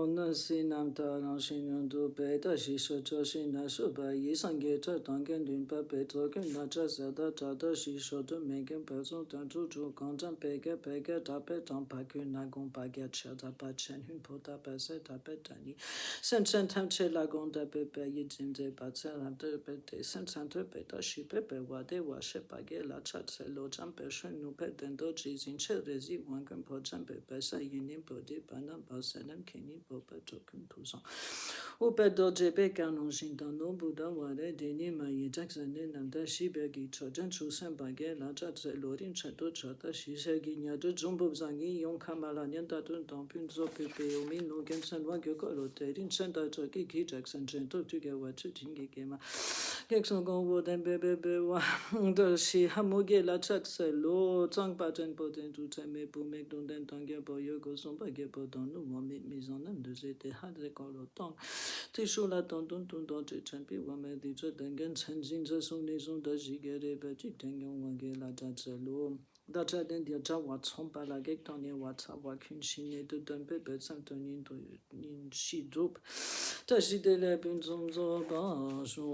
Nasi nam ta rang shin yung du pe da shi sho cho shin na shu ba yi sang ge cha dang gen dun pa pe to gen na cha sa da cha da shi sho du me gen pa song tan chu chu kang chan pe ge da pe tang pa kyu na gong pa ge cha da pa chen hun po da pa se da pe da ni sen chen tam che la gong da pe pe yi jin de pa chen lam de pe de sen chan de pe da shi pe pe wa de wa she pa ge la cha se lo chan pe shun nu pe den do ji jin che re zi wang gen po chan pe pe sa yin nin po de pa nam pa se nam ken ni po pa to kun tu song u pe do je pe ka non shin da no bu da wa de de ni ma yi jak san ne nam da shi be gi cho chen chu san pa ge la cha se lo rin cha do cha da shi se gi nya de zhong bu zang yi yong ka ma la nian da dun dong pun zo pe pe yo mi no gen san wa ge ko lo de rin chen da cho gi gi jak san chen to tu ge wa chu ting ge ge ma ge song gong wo den be wa de shi ha mo ge la cha se lo zang pa chen po den tu chen me bu me dong den tang ge bo yo go song pa ge po dong nu mo mi mi zong nam de ze de ha de ko lo tong ti shu la dong dong dong dong che chen pi wa me di zhe den gen chen jin zhe song ni song de ji ge de pe ji den yong wa ge la cha se lo da cha den dia cha wa chong pa la ge tang ne wa cha wa kun shin ne de den pe pe san ton yin to yin shi drup ta shi de le bin zong zo ba shu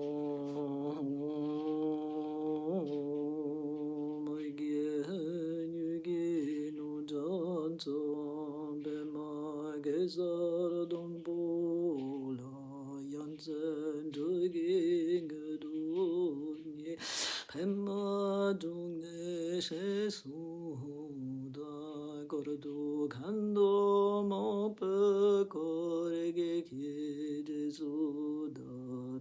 mo ge nyu ge no zon zon be ma ge za dong bo la yan zhen de ge ge du ni pen ma dung ne she su da go du kan do mo pe ko re ge ki de su da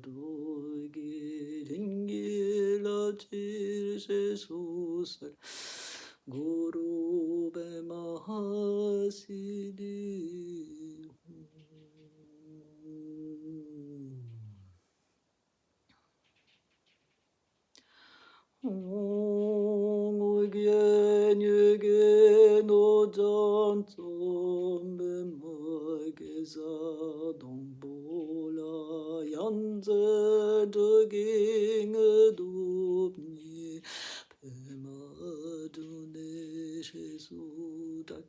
du ge ding ge la chi she su sa guru be ma si di ngồi kia như kia nô chân tâm bên môi kia sa đông bồ la yan zê trơ kia ngơ đục nhị bê ma du nê shê su đắc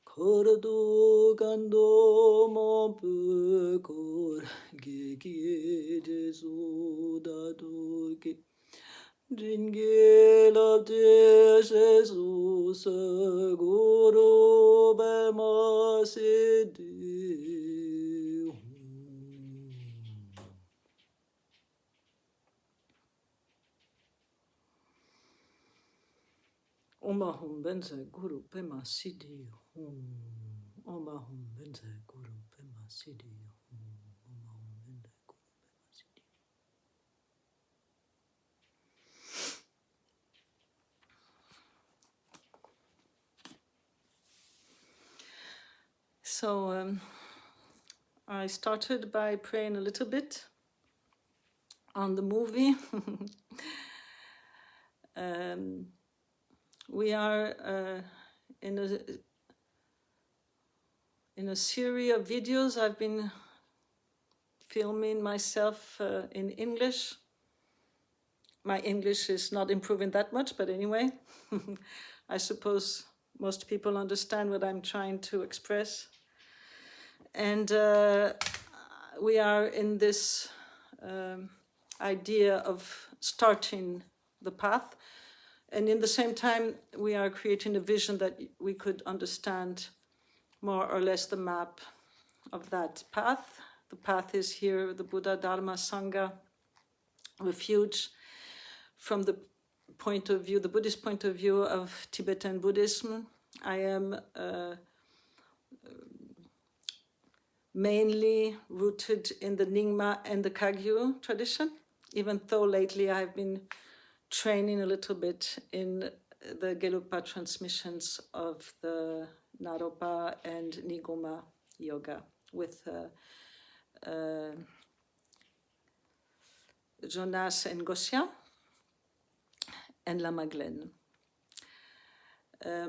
khờ đô can đô mô bê khờ kia kia jê su đà đô kia Jinge la te Jesus guru be ma se di Oma hum benze guru be ma sidi Oma hum benze guru be ma sidi Oma hum benze guru be ma sidi So I started by praying a little bit on the movie. We are in a series of videos I've been filming myself in English. My English is not improving that much, but anyway, I suppose most people understand what I'm trying to express. And we are in this idea of starting the path. And in the same time, we are creating a vision that we could understand more or less the map of that path. The path is here, the Buddha, Dharma, Sangha, refuge from the point of view, the Buddhist point of view of Tibetan Buddhism. I am mainly rooted in the Nyingma and the Kagyu tradition, even though lately I've been training a little bit in the Gelugpa transmissions of the Naropa and Nigoma yoga with Jonas and Gosia and Lama Glen.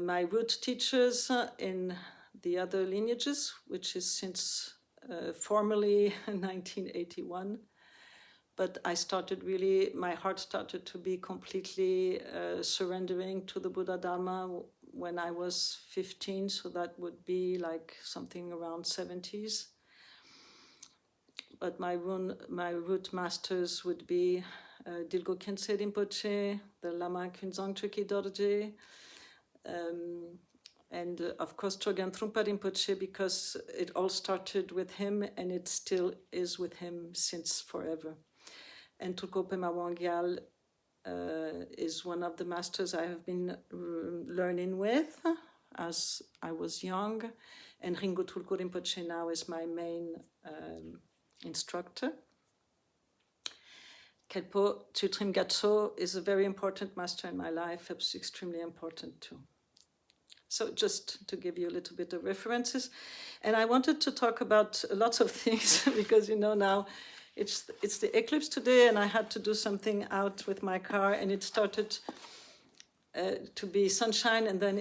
My root teachers in the other lineages, which is since formally 1981, but I started really, my heart started to be completely surrendering to the Buddha Dharma when I was 15, so that would be like something around 70s. But my root masters would be Dilgo Khyentse Rinpoche, the Lama Kunzang Trikhi Dorje, and of course Chogyam Trungpa Rinpoche, because it all started with him and it still is with him since forever. And Tulku Pema Wangyal is one of the masters I have been learning with as I was young, and Ringo Tulku Rinpoche now is my main instructor. Kelpo Chutrim Gatso is a very important master in my life. It's extremely important too. So just to give you a little bit of references. And I wanted to talk about lots of things because, you know, now it's the eclipse today and I had to do something out with my car and it started to be sunshine, and then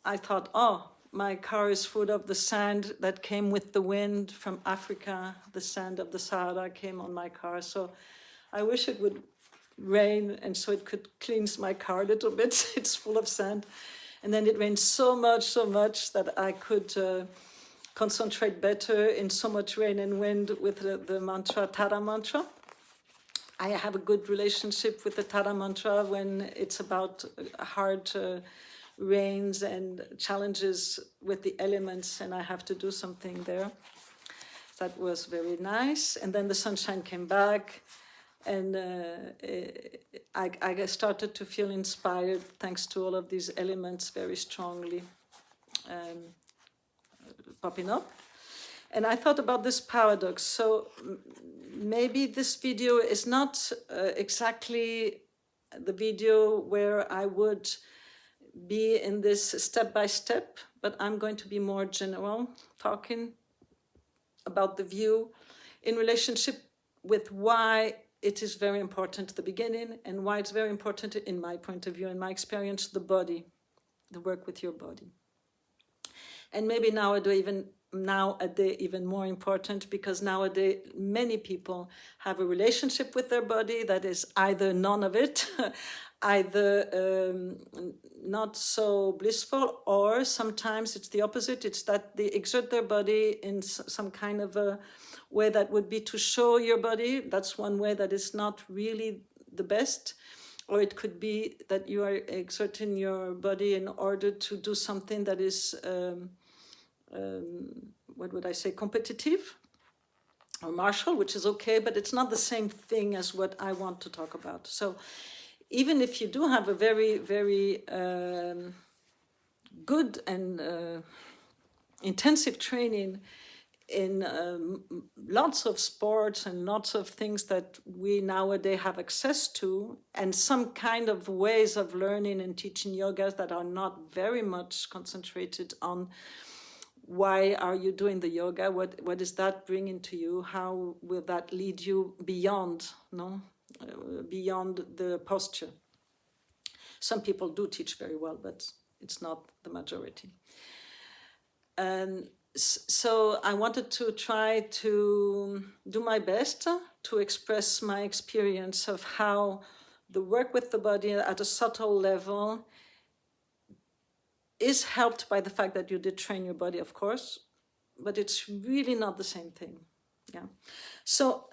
I thought, oh, my car is full of the sand that came with the wind from Africa. The sand of the Sahara came on my car. So I wish it would rain and so it could cleanse my car a little bit. It's full of sand. And then it rained so much that I could concentrate better in so much rain and wind with the mantra, Tara mantra. I have a good relationship with the Tara mantra when it's about hard rains and challenges with the elements and I have to do something there. That was very nice. And then the sunshine came back and I started to feel inspired thanks to all of these elements very strongly popping up. And I thought about this paradox. So maybe this video is not exactly the video where I would be in this step by step, but I'm going to be more general, talking about the view in relationship with why it is very important at the beginning and why it's very important in my point of view, in my experience, the body, the work with your body. And maybe nowadays even more important, because nowadays many people have a relationship with their body that is either none of it, either not so blissful, or sometimes it's the opposite. It's that they exert their body in some kind of a way that would be to show your body. That's one way that is not really the best. Or it could be that you are exerting your body in order to do something that is, what would I say, competitive or martial, which is okay, but it's not the same thing as what I want to talk about. So even if you do have a very, very good and intensive training in lots of sports and lots of things that we nowadays have access to, and some kind of ways of learning and teaching yogas that are not very much concentrated on why are you doing the yoga, what is that bringing to you, how will that lead you beyond, beyond the posture. Some people do teach very well, but it's not the majority. And so I wanted to try to do my best to express my experience of how the work with the body at a subtle level is helped by the fact that you did train your body, of course, but it's really not the same thing. Yeah. So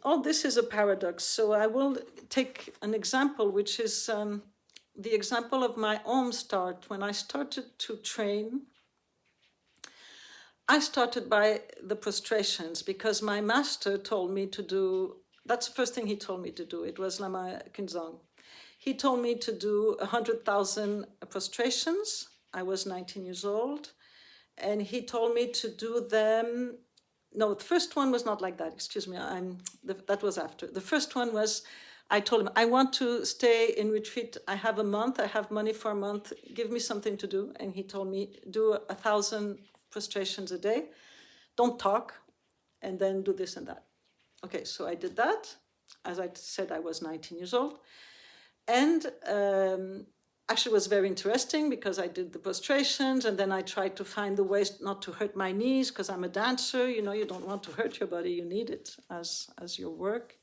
all this is a paradox. So I will take an example, which is the example of my own start. When I started to train, I started by the prostrations because my master told me to do, that's the first thing he told me to do. It was Lama Kunzang. He told me to do 100,000 prostrations. I was 19 years old. And he told me to do them. No, the first one was not like that. Excuse me. That was after. The first one was, I told him, I want to stay in retreat. I have a month. I have money for a month. Give me something to do. And he told me, do 1,000 prostrations a day, don't talk, and then do this and that. Okay, so I did that. As I said, I was 19 years old. And actually it was very interesting because I did the prostrations and then I tried to find the ways not to hurt my knees because I'm a dancer. You know, you don't want to hurt your body, you need it as your work.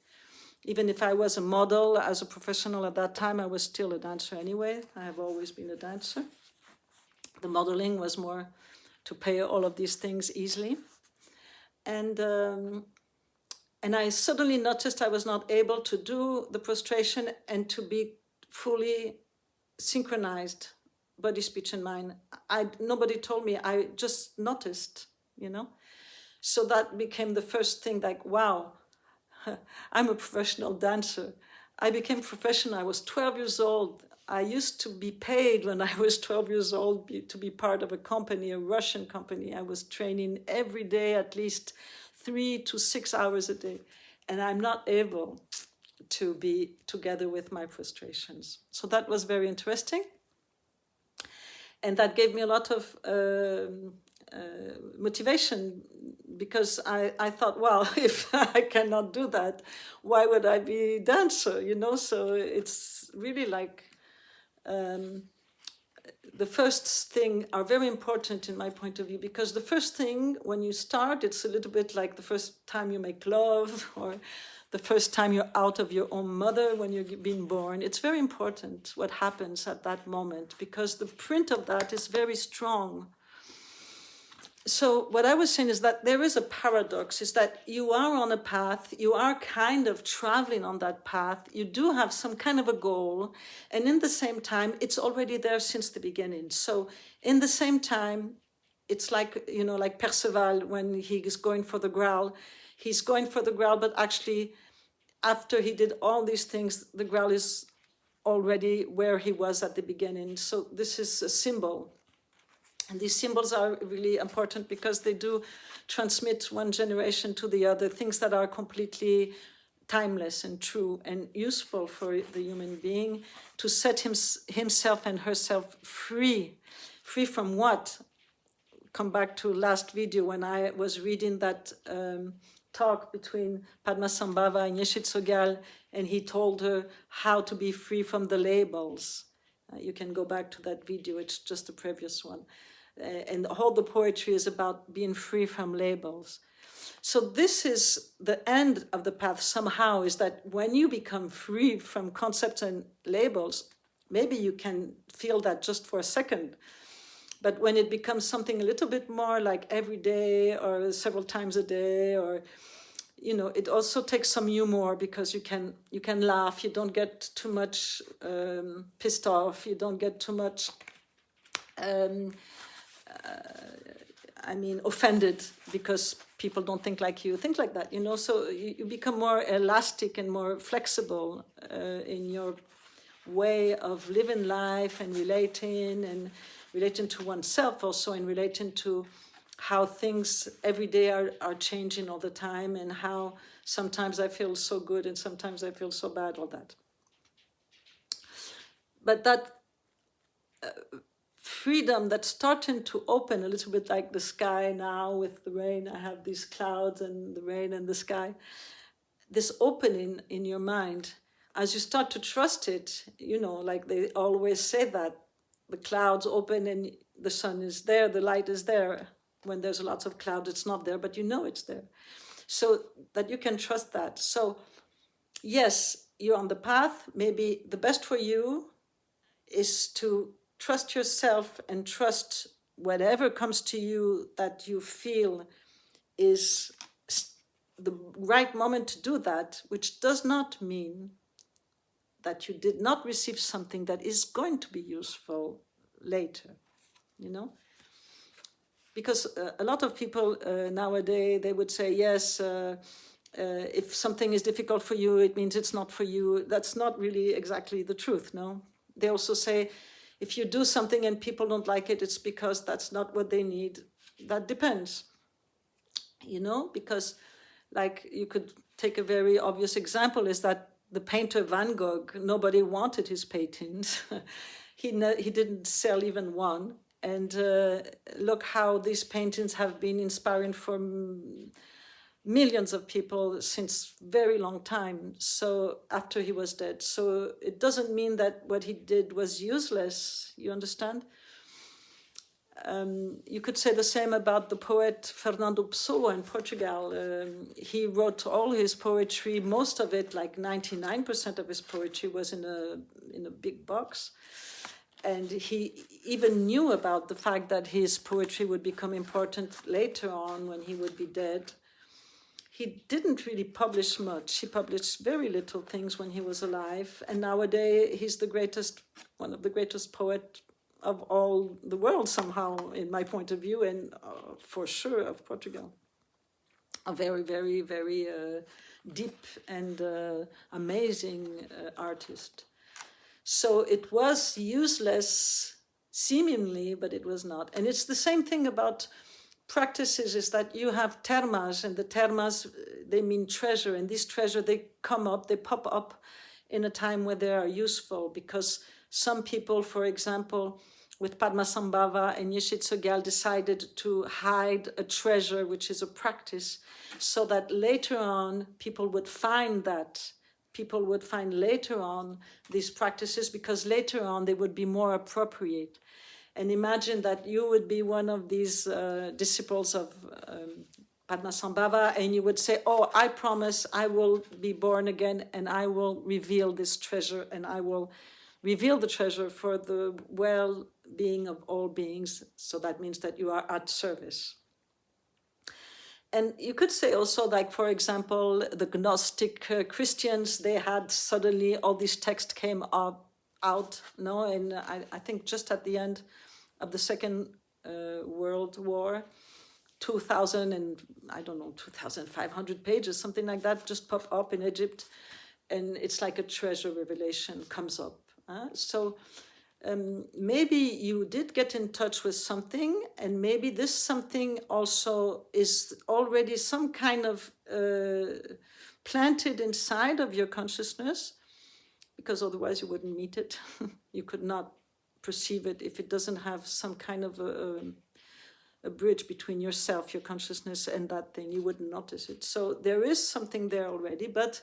Even if I was a model, as a professional at that time, I was still a dancer anyway. I have always been a dancer. The modeling was more to pay all of these things easily. And I suddenly noticed I was not able to do the prostration and to be fully synchronized, body, speech, and mind. Nobody told me, I just noticed, you know? So that became the first thing, like, wow, I'm a professional dancer. I became professional, I was 12 years old. I used to be paid when I was 12 years old to be part of a company, a Russian company. I was training every day, at least 3 to 6 hours a day. And I'm not able to be together with my frustrations. So that was very interesting. And that gave me a lot of motivation, because I thought, well, if I cannot do that, why would I be a dancer, you know? So it's really like, the first thing are very important in my point of view, because the first thing when you start, it's a little bit like the first time you make love, or the first time you're out of your own mother when you're being born. It's very important what happens at that moment, because the print of that is very strong. So what I was saying is that there is a paradox, is that you are on a path, you are kind of traveling on that path, you do have some kind of a goal, and in the same time, it's already there since the beginning. So in the same time, it's like, you know, like Perceval, when he is going for the Graal, he's going for the Graal, but actually, after he did all these things, the Graal is already where he was at the beginning. So this is a symbol. And these symbols are really important because they do transmit one generation to the other, things that are completely timeless and true and useful for the human being to set himself and herself free. Free from what? Come back to last video when I was reading that talk between Padmasambhava and Yeshit Sogyal, and he told her how to be free from the labels. You can go back to that video, it's just the previous one. And all the poetry is about being free from labels. So this is the end of the path somehow, is that when you become free from concepts and labels, maybe you can feel that just for a second. But when it becomes something a little bit more like every day or several times a day, or, you know, it also takes some humor, because you can laugh, you don't get too much pissed off, you don't get too much offended because people don't think like you, things like that, you know. So you become more elastic and more flexible in your way of living life and relating to oneself also, and relating to how things every day are changing all the time, and how sometimes I feel so good and sometimes I feel so bad, all that. But that freedom that's starting to open a little bit, like the sky now with the rain. I have these clouds and the rain and the sky. This opening in your mind, as you start to trust it, you know, like they always say that the clouds open and the sun is there, the light is there. When there's lots of clouds, it's not there, but you know it's there. So that you can trust that. So yes, you're on the path. Maybe the best for you is to trust yourself and trust whatever comes to you that you feel is the right moment to do that, which does not mean that you did not receive something that is going to be useful later, you know? Because a lot of people nowadays, they would say, yes, if something is difficult for you, it means it's not for you. That's not really exactly the truth, no? They also say, if you do something and people don't like it, it's because that's not what they need. That depends, you know, because like you could take a very obvious example, is that the painter Van Gogh, nobody wanted his paintings. He didn't sell even one. And look how these paintings have been inspiring for millions of people since very long time, so after he was dead. So it doesn't mean that what he did was useless, you understand? You could say the same about the poet Fernando Pessoa in Portugal. He wrote all his poetry, most of it, like 99% of his poetry, was in a big box. And he even knew about the fact that his poetry would become important later on when he would be dead. He didn't really publish much. He published very little things when he was alive. And nowadays, he's the greatest, one of the greatest poets of all the world, somehow, in my point of view, and for sure of Portugal. A very, very, very deep and amazing artist. So it was useless, seemingly, but it was not. And it's the same thing about practices, is that you have termas, and the termas, they mean treasure, and these treasure, they come up, they pop up in a time where they are useful, because some people, for example, with Padmasambhava and Yeshe Tsogyal, decided to hide a treasure, which is a practice, so that later on people would find that. People would find later on these practices, because later on they would be more appropriate. And imagine that you would be one of these disciples of Padmasambhava, and you would say, oh, I promise I will be born again, and I will reveal this treasure, and I will reveal the treasure for the well-being of all beings. So that means that you are at service. And you could say also, like, for example, the Gnostic Christians, they had suddenly all these texts came out, no? And I think just at the end of the Second World War, 2,000 and, I don't know, 2,500 pages, something like that, just pop up in Egypt. And it's like a treasure revelation comes up. So maybe you did get in touch with something, and maybe this something also is already some kind of planted inside of your consciousness, because otherwise you wouldn't meet it. You could not perceive it if it doesn't have some kind of a bridge between yourself, your consciousness, and that thing. You wouldn't notice it. So there is something there already, but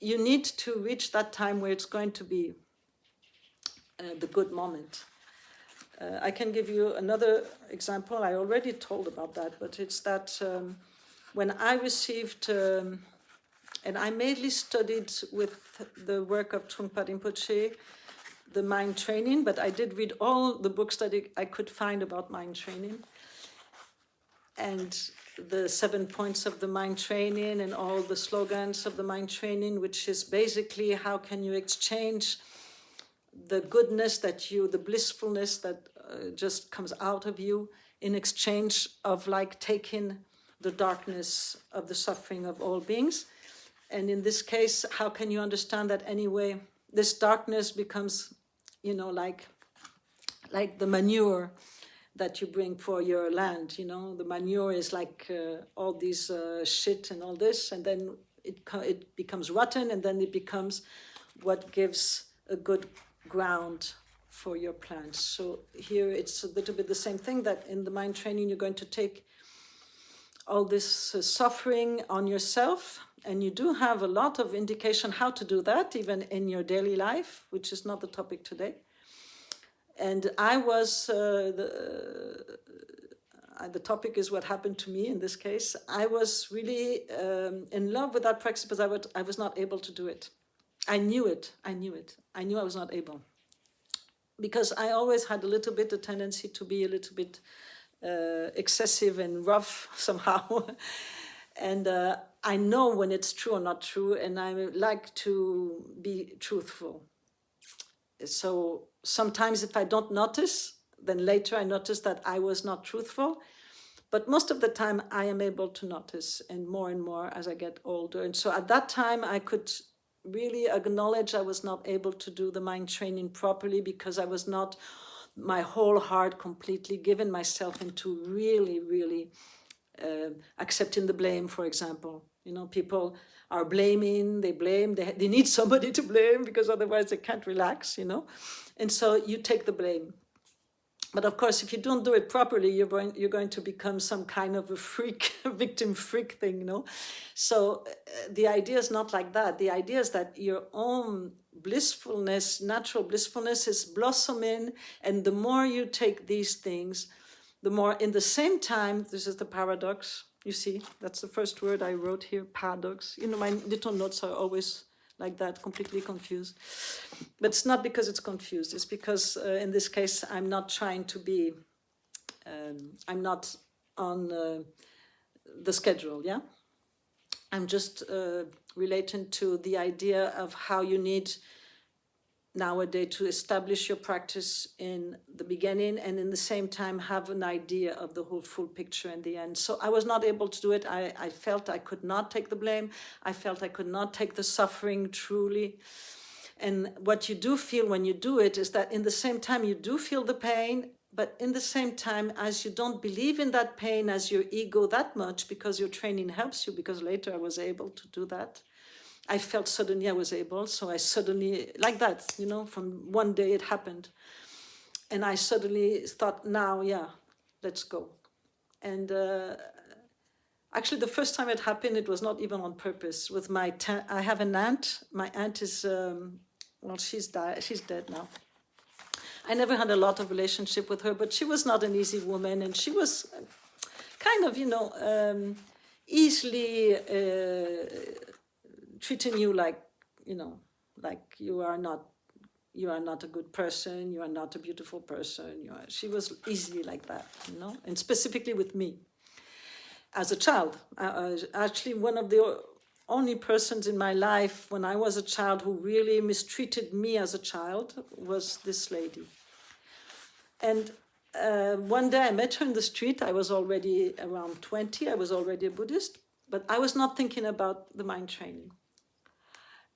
you need to reach that time where it's going to be the good moment. I can give you another example. I already told about that, but it's that when I received, and I mainly studied with the work of Trungpa Rinpoche, the mind training, but I did read all the books that I could find about mind training, and the 7 points of the mind training, and all the slogans of the mind training, which is basically how can you exchange the goodness that you, the blissfulness that just comes out of you, in exchange of like taking the darkness of the suffering of all beings. And in this case, how can you understand that anyway? This darkness becomes, you know, like the manure that you bring for your land, you know. The manure is like all these shit and all this, and then it becomes rotten, and then it becomes what gives a good ground for your plants. So here it's a little bit the same thing, that in the mind training you're going to take all this suffering on yourself, and you do have a lot of indication how to do that, even in your daily life, which is not the topic today. And I was, the topic is what happened to me in this case. I was really in love with that practice, but I was not able to do it. I knew it. I knew I was not able. Because I always had a little bit a tendency to be a little bit excessive and rough somehow. And I know when it's true or not true, and I like to be truthful. So sometimes if I don't notice, then later I notice that I was not truthful. But most of the time I am able to notice, and more as I get older. And so at that time I could really acknowledge I was not able to do the mind training properly, because I was not my whole heart completely given myself into really accepting the blame, for example. You know, people are blaming, they blame, they need somebody to blame, because otherwise they can't relax, you know. And so you take the blame. But of course, if you don't do it properly, you're going to become some kind of a freak, a victim freak thing, you know. So the idea is not like that. The idea is that your own blissfulness, natural blissfulness, is blossoming, and the more you take these things, the more, in the same time, this is the paradox. You see, that's the first word I wrote here, paradox. You know, my little notes are always like that, completely confused. But it's not because it's confused. It's because in this case, I'm not trying to be, I'm not on the schedule, yeah? I'm just relating to the idea of how you need nowadays to establish your practice in the beginning and in the same time have an idea of the whole full picture in the end. So I was not able to do it. I felt I could not take the blame. I felt I could not take the suffering truly. And what you do feel when you do it is that in the same time you do feel the pain, but in the same time, as you don't believe in that pain as your ego that much, because your training helps you, because later I was able to do that, I felt suddenly I was able, so I suddenly, like that, you know, from one day it happened. And I suddenly thought, now, yeah, let's go. And actually the first time it happened, it was not even on purpose. With my, I have an aunt. My aunt is, well, she's dead now. I never had a lot of relationship with her, but she was not an easy woman, and she was kind of, you know, easily treating you like, you know, like you are not a good person, you are not a beautiful person. She was easily like that, you know, and specifically with me as a child. Actually, one of the only persons in my life when I was a child who really mistreated me as a child was this lady. And one day I met her in the street. I was already around 20. I was already a Buddhist, but I was not thinking about the mind training.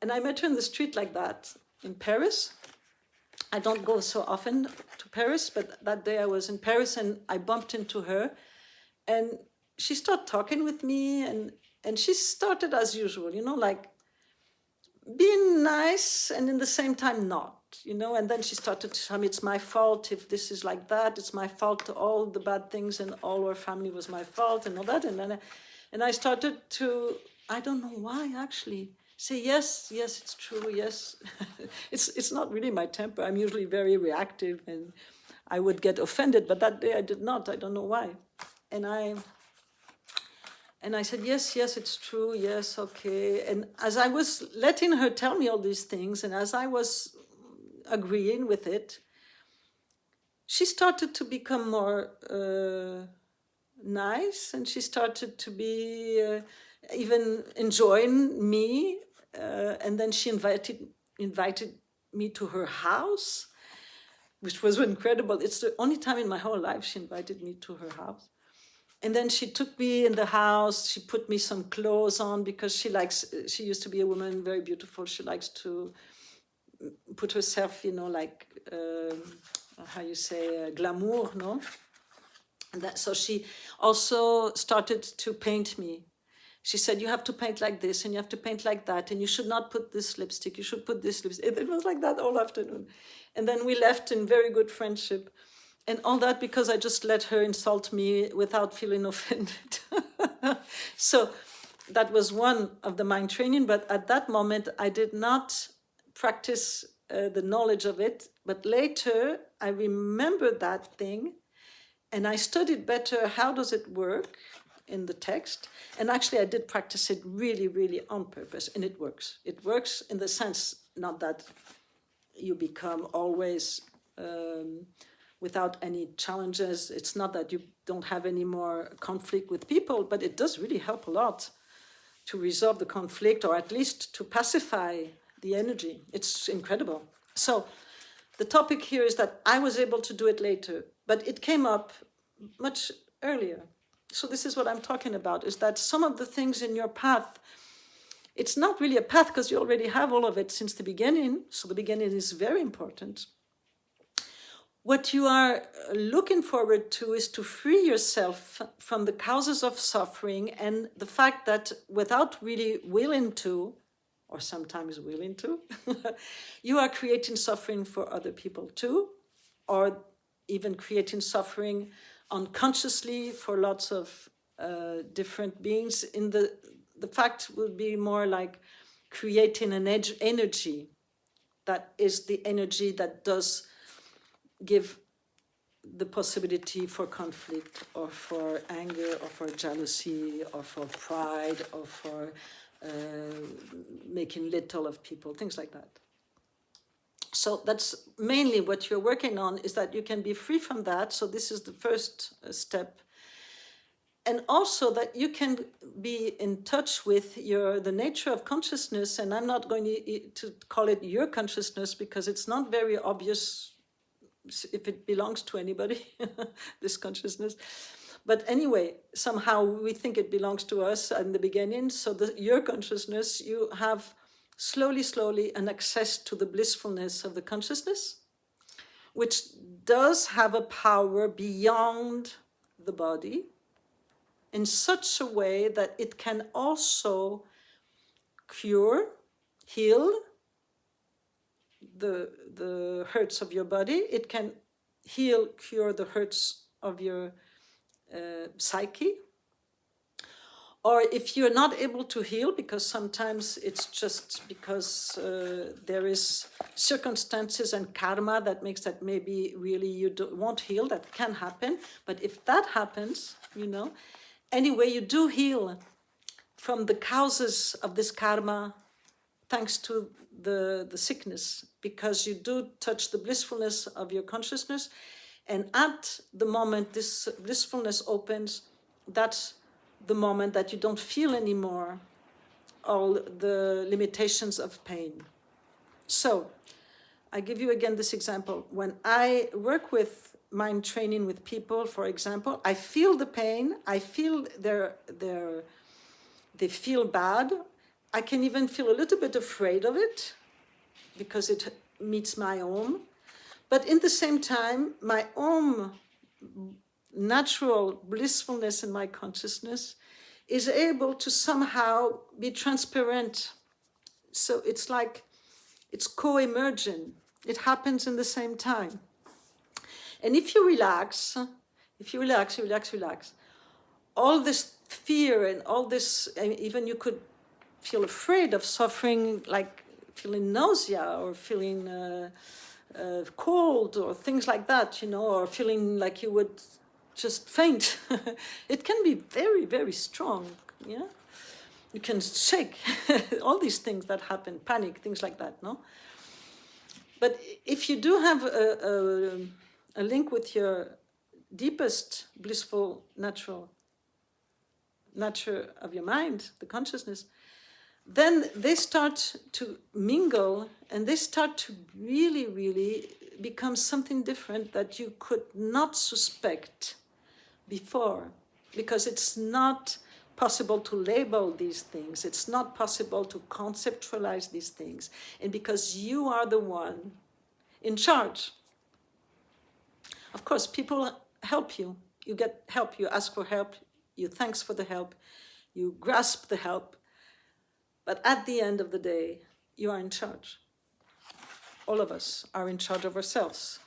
And I met her in the street like that in Paris. I don't go so often to Paris, but that day I was in Paris and I bumped into her. And she started talking with me, and she started as usual, you know, like being nice and in the same time not, you know. And then she started to tell me it's my fault if this is like that. It's my fault, all the bad things and all our family was my fault and all that. And then I started to, I don't know why actually, say yes, it's true, yes. It's not really my temper. I'm usually very reactive and I would get offended, but that day I did not. I don't know why. And I said, yes, it's true, yes, okay. And as I was letting her tell me all these things, and as I was agreeing with it, she started to become more nice, and she started to be even enjoying me. And then she invited me to her house, which was incredible. It's the only time in my whole life she invited me to her house. And then she took me in the house, she put me some clothes on because she used to be a woman, very beautiful. She likes to put herself, you know, like, how you say, glamour, no? And so she also started to paint me. She said, you have to paint like this and you have to paint like that and you should not put this lipstick, you should put this lipstick. It was like that all afternoon. And then we left in very good friendship. And all that because I just let her insult me without feeling offended. So that was one of the mind training, but at that moment I did not practice the knowledge of it. But later I remembered that thing and I studied better how does it work in the text. And actually I did practice it really, really on purpose, and it works. It works in the sense, not that you become always without any challenges. It's not that you don't have any more conflict with people, but it does really help a lot to resolve the conflict, or at least to pacify the energy. It's incredible. So the topic here is that I was able to do it later, but it came up much earlier. So this is what I'm talking about, is that some of the things in your path, it's not really a path because you already have all of it since the beginning. So the beginning is very important. What you are looking forward to is to free yourself from the causes of suffering and the fact that without really willing to, or sometimes willing to, you are creating suffering for other people too, or even creating suffering unconsciously for lots of different beings. In the fact would be more like creating an energy that is the energy that does give the possibility for conflict or for anger or for jealousy or for pride or for making little of people, things like that. So that's mainly what you're working on, is that you can be free from that. So this is the first step. And also that you can be in touch with the nature of consciousness. And I'm not going to call it your consciousness, because it's not very obvious if it belongs to anybody, this consciousness. But anyway, somehow we think it belongs to us in the beginning. So your consciousness, you have slowly an access to the blissfulness of the consciousness, which does have a power beyond the body in such a way that it can also cure, heal the hurts of your body. It can cure the hurts of your psyche. Or if you're not able to heal, because sometimes it's just because there is circumstances and karma that makes that maybe really you won't heal, that can happen. But if that happens, anyway, you do heal from the causes of this karma thanks to the sickness, because you do touch the blissfulness of your consciousness. And at the moment this blissfulness opens, that's the moment that you don't feel anymore all the limitations of pain. So I give you again this example. When I work with mind training with people, for example, I feel the pain, I feel they feel bad. I can even feel a little bit afraid of it because it meets my own. But in the same time, my own natural blissfulness in my consciousness is able to somehow be transparent. So it's like it's co-emergent. It happens in the same time. And if you relax, all this fear and all this, even you could feel afraid of suffering, like feeling nausea or feeling cold or things like that, or feeling like you would just faint. It can be very, very strong. Yeah, you can shake. All these things that happen, panic, things like that. No, but if you do have a link with your deepest blissful nature of your mind, the consciousness, then they start to mingle and they start to really, really become something different that you could not suspect before, because it's not possible to label these things. It's not possible to conceptualize these things. And because you are the one in charge. Of course, people help you. You get help, you ask for help, you thanks for the help, you grasp the help. But at the end of the day, you are in charge. All of us are in charge of ourselves.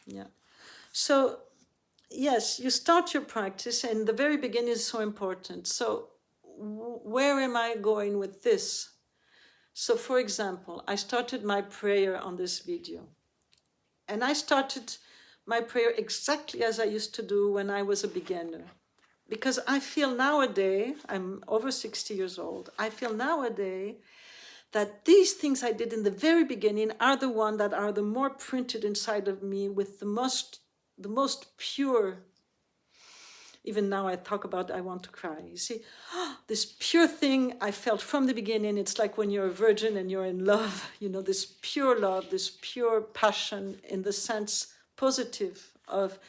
Yeah. So, yes, you start your practice, and the very beginning is so important. So, where am I going with this? So, for example, I started my prayer on this video. And I started my prayer exactly as I used to do when I was a beginner. Because I feel nowadays, I'm over 60 years old, I feel nowadays that these things I did in the very beginning are the ones that are the more printed inside of me with the most pure. Even now I talk about, I want to cry. You see, this pure thing I felt from the beginning. It's like when you're a virgin and you're in love, this pure love, this pure passion in the sense positive of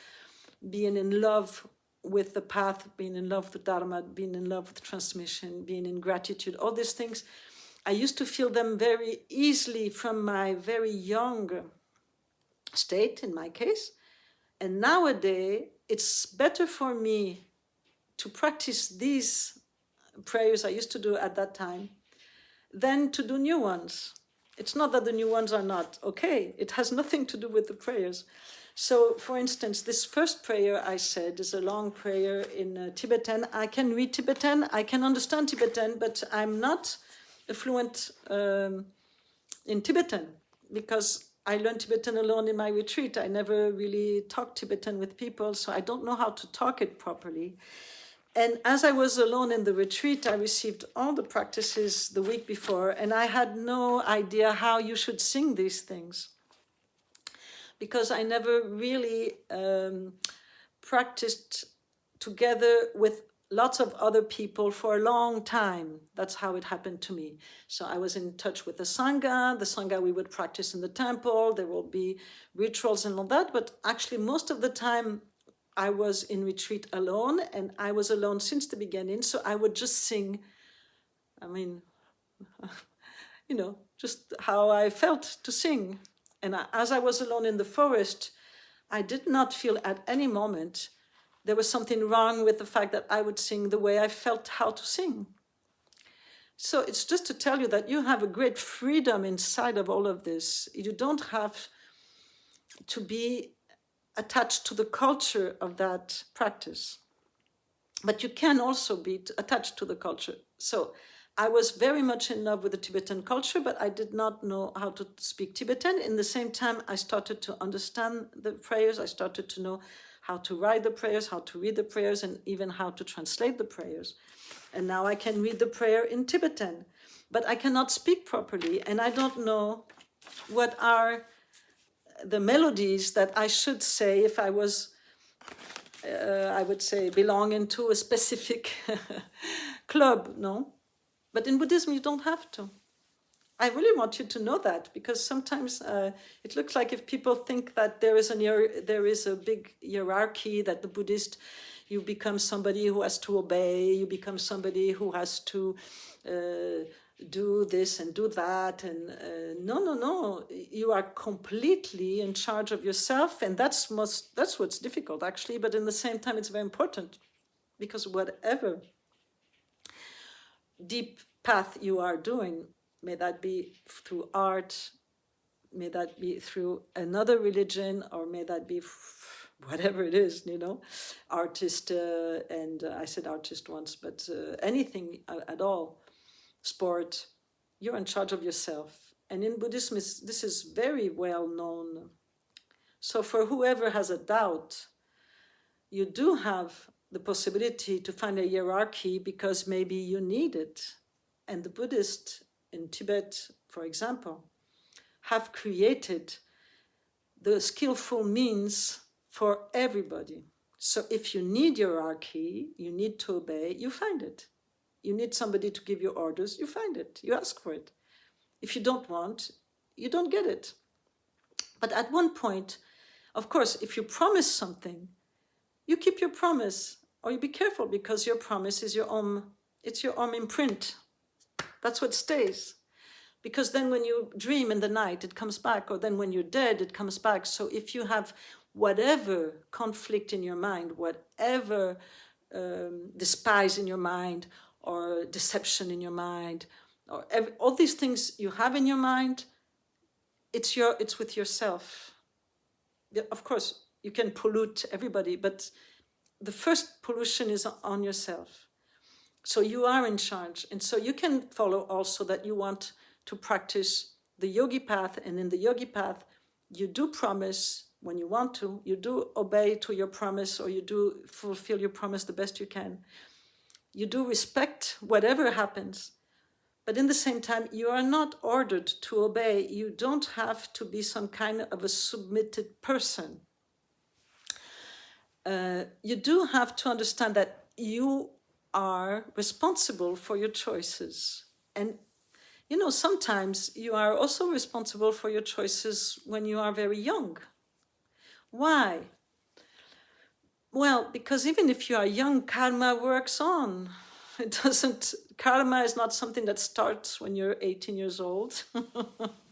being in love with the path, being in love with Dharma, being in love with transmission, being in gratitude, all these things. I used to feel them very easily from my very young state, in my case. And nowadays, it's better for me to practice these prayers I used to do at that time than to do new ones. It's not that the new ones are not okay. It has nothing to do with the prayers. So, for instance, this first prayer I said is a long prayer in Tibetan. I can read Tibetan, I can understand Tibetan, but I'm not fluent in Tibetan because I learned Tibetan alone in my retreat. I never really talked Tibetan with people, so I don't know how to talk it properly. And as I was alone in the retreat, I received all the practices the week before, and I had no idea how you should sing these things, because I never really practiced together with lots of other people for a long time. That's how it happened to me. So I was in touch with the Sangha we would practice in the temple, there will be rituals and all that, but actually most of the time I was in retreat alone, and I was alone since the beginning, so I would just sing, I mean, just how I felt to sing. And as I was alone in the forest, I did not feel at any moment there was something wrong with the fact that I would sing the way I felt how to sing. So it's just to tell you that you have a great freedom inside of all of this. You don't have to be attached to the culture of that practice, but you can also be attached to the culture. So I was very much in love with the Tibetan culture, but I did not know how to speak Tibetan. In the same time, I started to understand the prayers. I started to know how to write the prayers, how to read the prayers, and even how to translate the prayers. And now I can read the prayer in Tibetan, but I cannot speak properly, and I don't know what are the melodies that I should say if I was, I would say, belonging to a specific club, no? But in Buddhism, you don't have to. I really want you to know that, because sometimes it looks like if people think that there is a big hierarchy, that the Buddhist, you become somebody who has to obey, you become somebody who has to do this and do that, and no, you are completely in charge of yourself, and that's what's difficult actually, but in the same time it's very important, because whatever deep path you are doing, may that be through art, may that be through another religion, or may that be whatever it is, artist, and I said artist once, but anything at all, sport, you're in charge of yourself. And in Buddhism, this is very well known. So for whoever has a doubt, you do have the possibility to find a hierarchy because maybe you need it. And the Buddhists in Tibet, for example, have created the skillful means for everybody. So if you need hierarchy, you need to obey, you find it. You need somebody to give you orders, you find it, you ask for it. If you don't want, you don't get it. But at one point, of course, if you promise something, you keep your promise, or you be careful, because your promise is it's your own imprint. That's what stays. Because then when you dream in the night, it comes back, or then when you're dead, it comes back. So if you have whatever conflict in your mind, whatever despise in your mind, or deception in your mind, or all these things you have in your mind, it's with yourself. Of course, you can pollute everybody, but the first pollution is on yourself. So you are in charge. And so you can follow also that you want to practice the yogi path, and in the yogi path, you do promise when you want to, you do obey to your promise, or you do fulfill your promise the best you can. You do respect whatever happens, but in the same time, you are not ordered to obey. You don't have to be some kind of a submitted person. You do have to understand that you are responsible for your choices. And, sometimes you are also responsible for your choices when you are very young. Why? Well, because even if you are young, karma works on. Karma is not something that starts when you're 18 years old,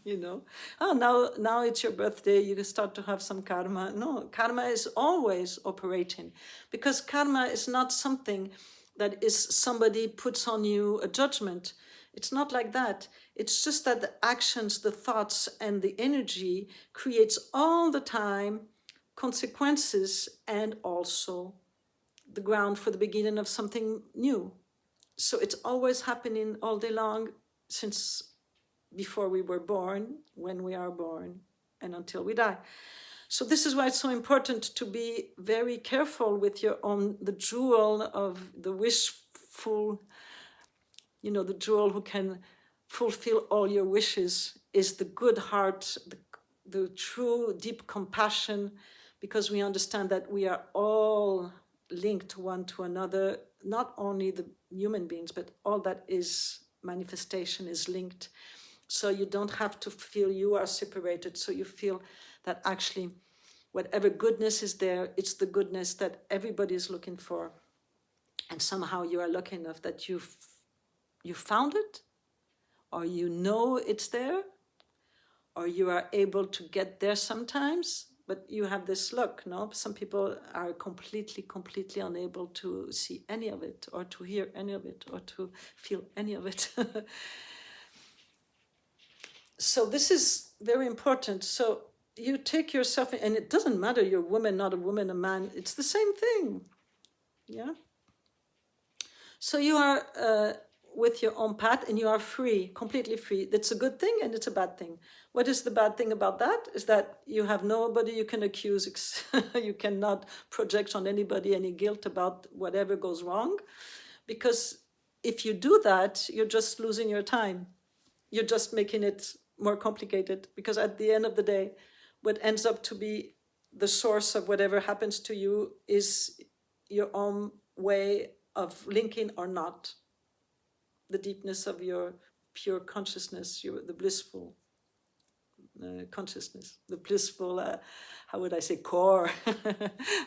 now it's your birthday, you start to have some karma. No, karma is always operating, because karma is not something that is somebody puts on you a judgment. It's not like that. It's just that the actions, the thoughts, and the energy creates all the time consequences, and also the ground for the beginning of something new. So it's always happening all day long, since before we were born, when we are born, and until we die. So this is why it's so important to be very careful with your own, the jewel of the wishful, you know, the jewel who can fulfill all your wishes is the good heart, the true deep compassion, because we understand that we are all linked one to another, not only the human beings, but all that is manifestation is linked. So you don't have to feel you are separated. So you feel that actually whatever goodness is there, it's the goodness that everybody is looking for. And somehow you are lucky enough that you found it, or you know it's there, or you are able to get there sometimes, but you have this luck, no? Some people are completely unable to see any of it, or to hear any of it, or to feel any of it. So this is very important. So you take yourself, and it doesn't matter you're a woman, not a woman, a man, it's the same thing. Yeah. So you are with your own path, and you are free, completely free. That's a good thing and it's a bad thing. What is the bad thing about that? Is that you have nobody you can accuse. You cannot project on anybody any guilt about whatever goes wrong. Because if you do that, you're just losing your time. You're just making it more complicated. Because at the end of the day, what ends up to be the source of whatever happens to you is your own way of linking or not the deepness of your pure consciousness, the blissful consciousness, the blissful, how would I say, core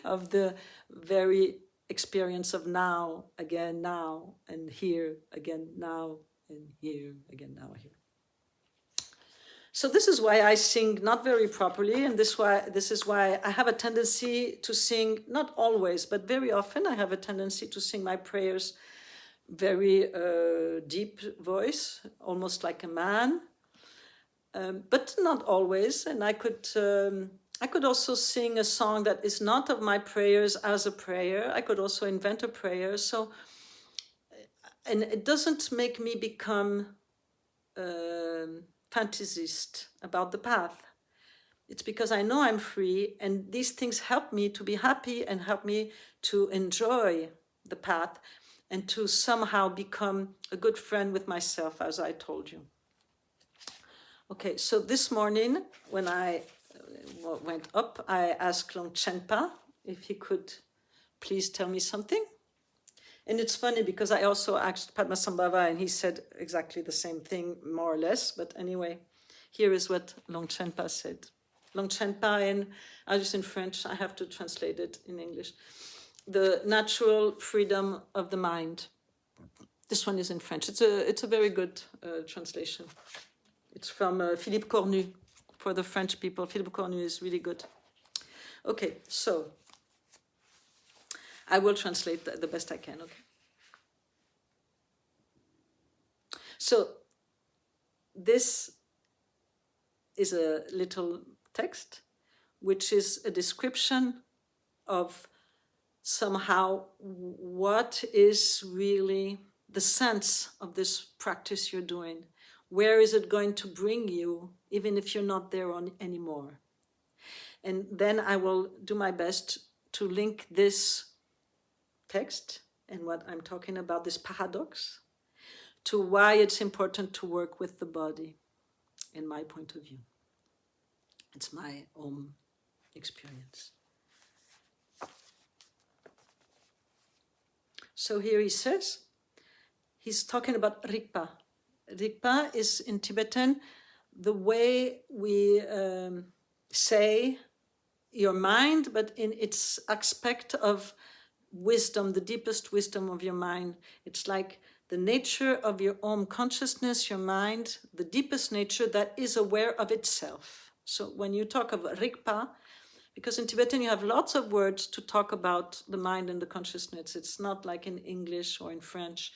of the very experience of now, again, now, and here, again, now, and here, again, now, here. So this is why I sing not very properly, and this is why I have a tendency to sing, not always, but very often I have a tendency to sing my prayers very deep voice, almost like a man, but not always. And I could also sing a song that is not of my prayers as a prayer. I could also invent a prayer. So, and it doesn't make me become fantasist about the path. It's because I know I'm free, and these things help me to be happy and help me to enjoy the path and to somehow become a good friend with myself, as I told you. Okay, so this morning, when I went up, I asked Longchenpa if he could please tell me something. And it's funny because I also asked Padmasambhava, and he said exactly the same thing, more or less. But anyway, here is what Longchenpa said. Longchenpa, and I was in French, I have to translate it in English. The natural freedom of the mind. This one is in French. It's a very good translation. It's from Philippe Cornu, for the French people. Philippe Cornu is really good. Okay, so I will translate the best I can, okay? So this is a little text, which is a description of somehow what is really the sense of this practice you're doing. Where is it going to bring you, even if you're not there anymore? And then I will do my best to link this text and what I'm talking about, this paradox, to why it's important to work with the body, in my point of view. It's my own experience. So here he says, he's talking about Rigpa. Rigpa is in Tibetan the way we say your mind, but in its aspect of wisdom, the deepest wisdom of your mind. It's like the nature of your own consciousness, your mind, the deepest nature that is aware of itself. So when you talk of Rigpa, because in Tibetan you have lots of words to talk about the mind and the consciousness. It's not like in English or in French,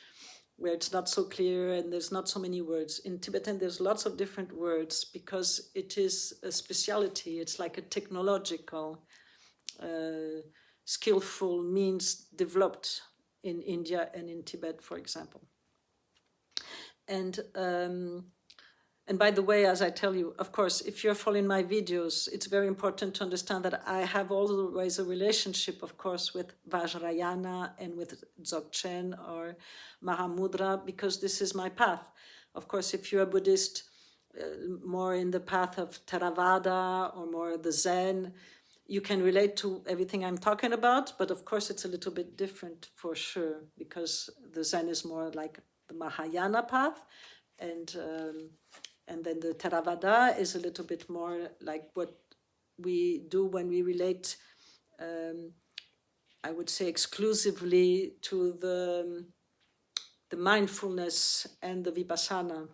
where it's not so clear and there's not so many words. In Tibetan there's lots of different words because it is a speciality. It's like a technological, skillful means developed in India and in Tibet, for example. And And by the way, as I tell you, of course, if you're following my videos, it's very important to understand that I have always a relationship, of course, with Vajrayana and with Dzogchen or Mahamudra, because this is my path. Of course, if you're a Buddhist, more in the path of Theravada or more the Zen, you can relate to everything I'm talking about, but of course it's a little bit different for sure, because the Zen is more like the Mahayana path, and then the Theravada is a little bit more like what we do when we relate, I would say, exclusively to the mindfulness and the Vipassana.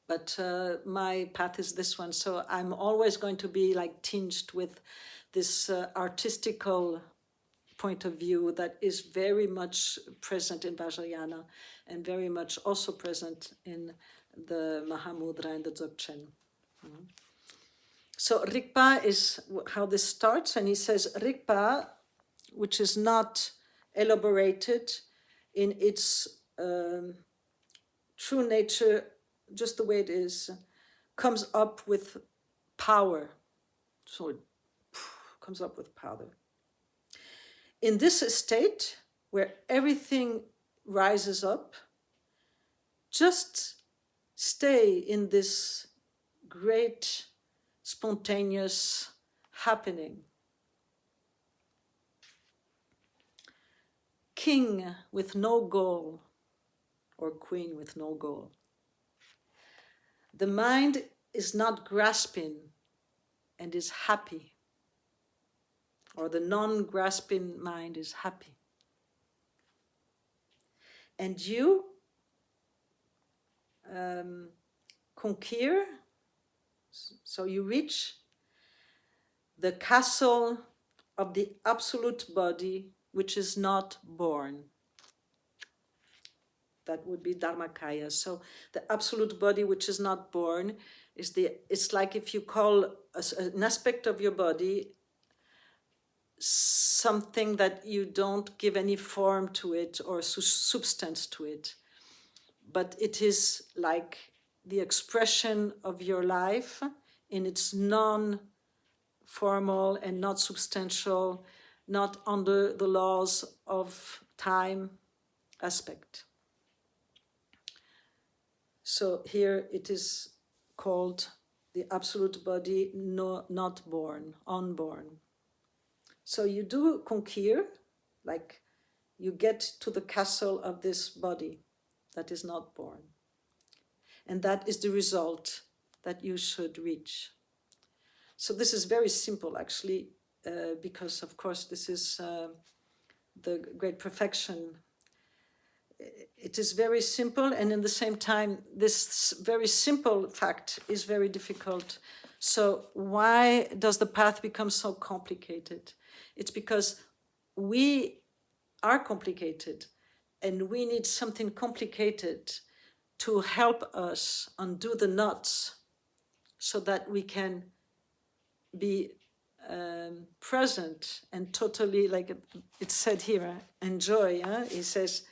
But my path is this one, so I'm always going to be like tinged with this artistical point of view that is very much present in Vajrayana and very much also present in the Mahamudra and the Dzogchen. So Rigpa is how this starts, and he says Rigpa, which is not elaborated in its true nature, just the way it is, comes up with power. So it comes up with power. In this state, where everything rises up, just stay in this great, spontaneous happening. King with no goal, or queen with no goal. The mind is not grasping and is happy, or the non-grasping mind is happy. And you conquer, so you reach the castle of the absolute body, which is not born. That would be Dharmakaya. So the absolute body, which is not born, is it's like if you call an aspect of your body something that you don't give any form to it or substance to it, but it is like the expression of your life in its non-formal and not substantial, not under the laws of time aspect. So here it is called the absolute body, not born, unborn. So you do conquer, like you get to the castle of this body that is not born. And that is the result that you should reach. So this is very simple, actually, because, of course, this is the great perfection. It is very simple, and in the same time, this very simple fact is very difficult. So why does the path become so complicated? It's because we are complicated, and we need something complicated to help us undo the knots so that we can be present and totally, like it's said here, enjoy. He says,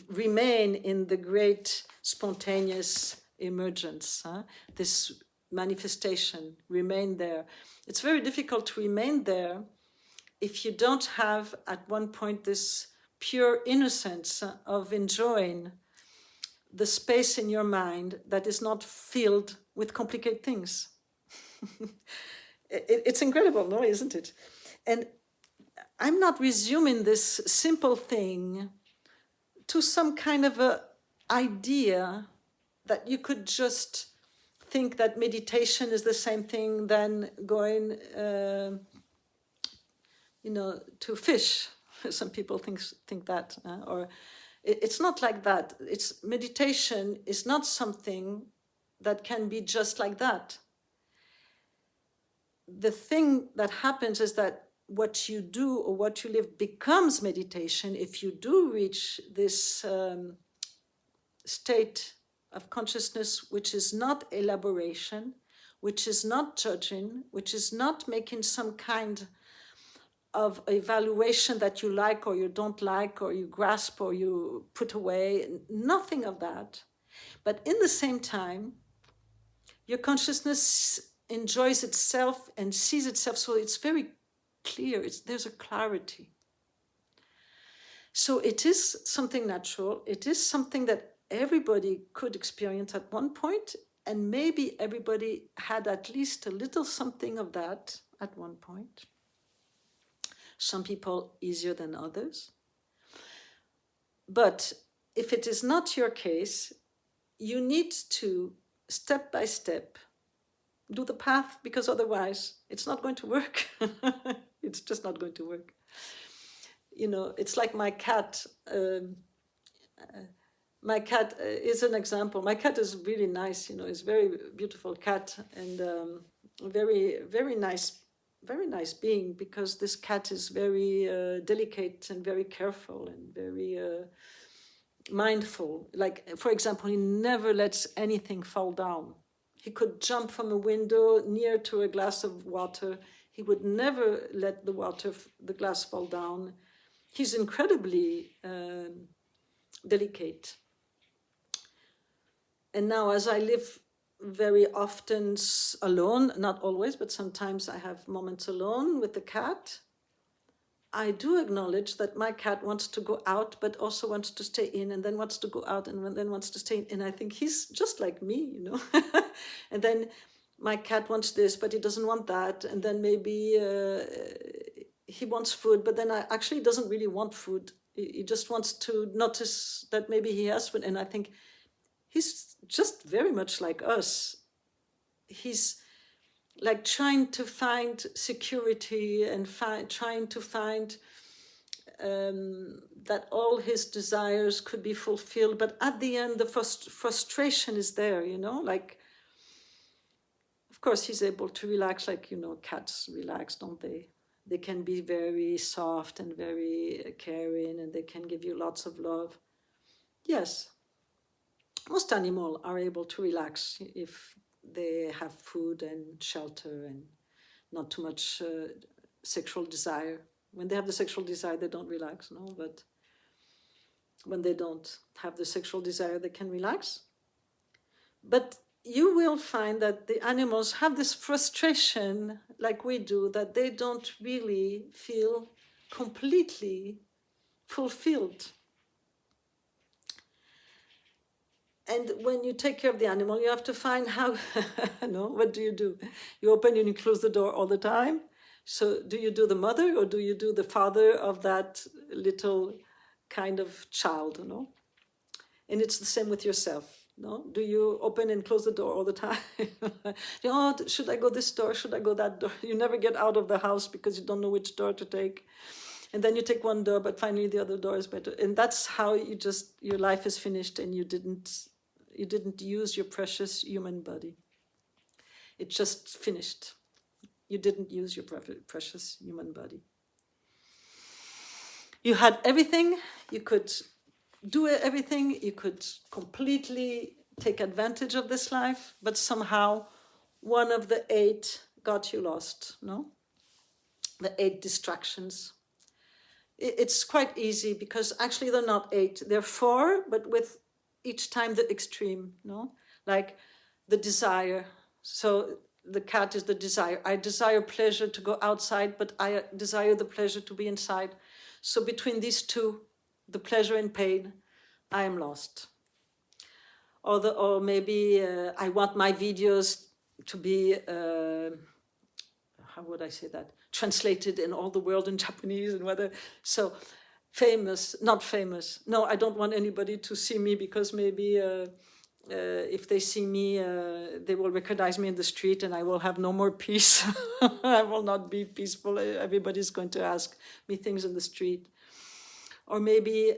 remain in the great spontaneous emergence, this manifestation, remain there. It's very difficult to remain there if you don't have at one point this pure innocence of enjoying the space in your mind that is not filled with complicated things. It's incredible, no, isn't it? And I'm not resuming this simple thing to some kind of a idea that you could just think that meditation is the same thing than going, to fish. Some people think that, or it's not like that. It's meditation is not something that can be just like that. The thing that happens is that what you do or what you live becomes meditation if you do reach this state of consciousness, which is not elaboration, which is not judging, which is not making some kind of evaluation that you like or you don't like or you grasp or you put away, nothing of that. But in the same time, your consciousness enjoys itself and sees itself, so it's very clear, there's a clarity. So it is something natural, it is something that everybody could experience at one point, and maybe everybody had at least a little something of that at one point. Some people easier than others. But if it is not your case, you need to, step by step, do the path, because otherwise it's not going to work. It's just not going to work. You know, it's like my cat. My cat is an example. My cat is really nice, you know, it's a very beautiful cat, and very, very nice being, because this cat is very delicate and very careful and very mindful. Like, for example, he never lets anything fall down. He could jump from a window near to a glass of water. He would never let the glass fall down. He's incredibly delicate. And now, as I live very often alone, not always, but sometimes I have moments alone with the cat, I do acknowledge that my cat wants to go out, but also wants to stay in, and then wants to go out, and then wants to stay in. And I think he's just like me, you know. And then my cat wants this, but he doesn't want that. And then maybe he wants food, but then actually doesn't really want food. He just wants to notice that maybe he has food. And I think he's just very much like us. He's like trying to find security and trying to find that all his desires could be fulfilled. But at the end, the frustration is there, you know, like, of course, he's able to relax, like, you know, cats relax, don't they? They can be very soft and very caring, and they can give you lots of love. Yes, most animals are able to relax if they have food and shelter and not too much sexual desire. When they have the sexual desire, they don't relax, no? But when they don't have the sexual desire, they can relax. But you will find that the animals have this frustration, like we do, that they don't really feel completely fulfilled. And when you take care of the animal, you have to find how, no, what do? You open and you close the door all the time. So do you do the mother, or do you do the father of that little kind of child, you know? And it's the same with yourself, no? Do you open and close the door all the time? Oh, should I go this door? Should I go that door? You never get out of the house because you don't know which door to take. And then you take one door, but finally the other door is better. And that's how your life is finished, and you didn't use your precious human body. It just finished. You didn't use your precious human body. You had everything, you could do everything, you could completely take advantage of this life, but somehow one of the 8 got you lost, no? The 8 distractions. It's quite easy, because actually they're not 8, they're 4, but with each time the extreme, no? Like the desire. So the cat is the desire. I desire pleasure to go outside, but I desire the pleasure to be inside. So between these two, the pleasure and pain, I am lost. Or maybe I want my videos to be, how would I say that? Translated in all the world in Japanese and whether, so famous, not famous. No, I don't want anybody to see me, because maybe if they see me, they will recognize me in the street and I will have no more peace. I will not be peaceful. Everybody's going to ask me things in the street. Or maybe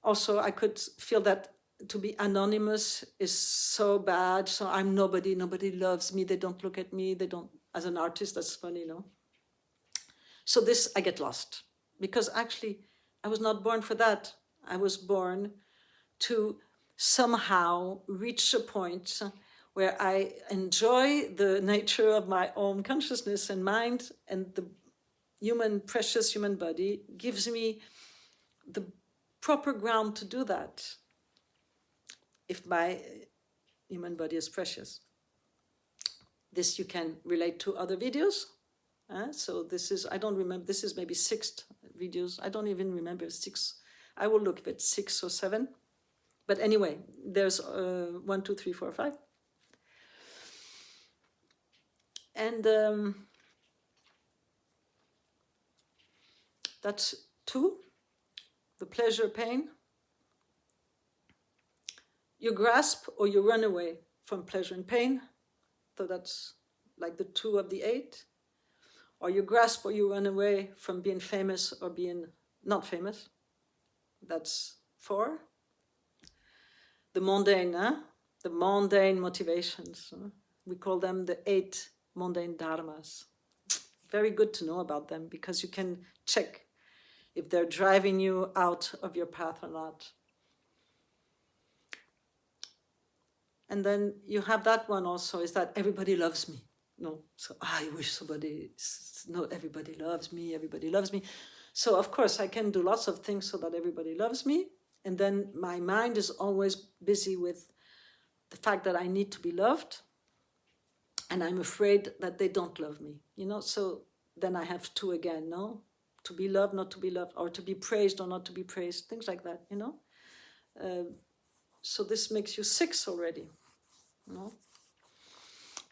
also I could feel that to be anonymous is so bad. So I'm nobody loves me. They don't look at me. They don't, as an artist, that's funny, no? So this, I get lost, because actually I was not born for that. I was born to somehow reach a point where I enjoy the nature of my own consciousness and mind, and the precious human body gives me the proper ground to do that. if my human body is precious. This you can relate to other videos. So this is, I don't remember, this is maybe 6 videos. I don't even remember 6. I will look at 6 or 7. But anyway, there's 1, 2, 3, 4, 5. And that's 2, the pleasure, pain. You grasp or you run away from pleasure and pain. So that's like the 2 of the 8. Or you grasp or you run away from being famous or being not famous. That's 4. The mundane, the mundane motivations. We call them the 8 mundane dharmas. Very good to know about them because you can check if they're driving you out of your path or not. And then you have that one also, is that everybody loves me. No, so I wish somebody, no, everybody loves me, everybody loves me. So of course I can do lots of things so that everybody loves me. And then my mind is always busy with the fact that I need to be loved. And I'm afraid that they don't love me, so then I have 2 again, no? To be loved, not to be loved, or to be praised or not to be praised, things like that, So this makes you 6 already,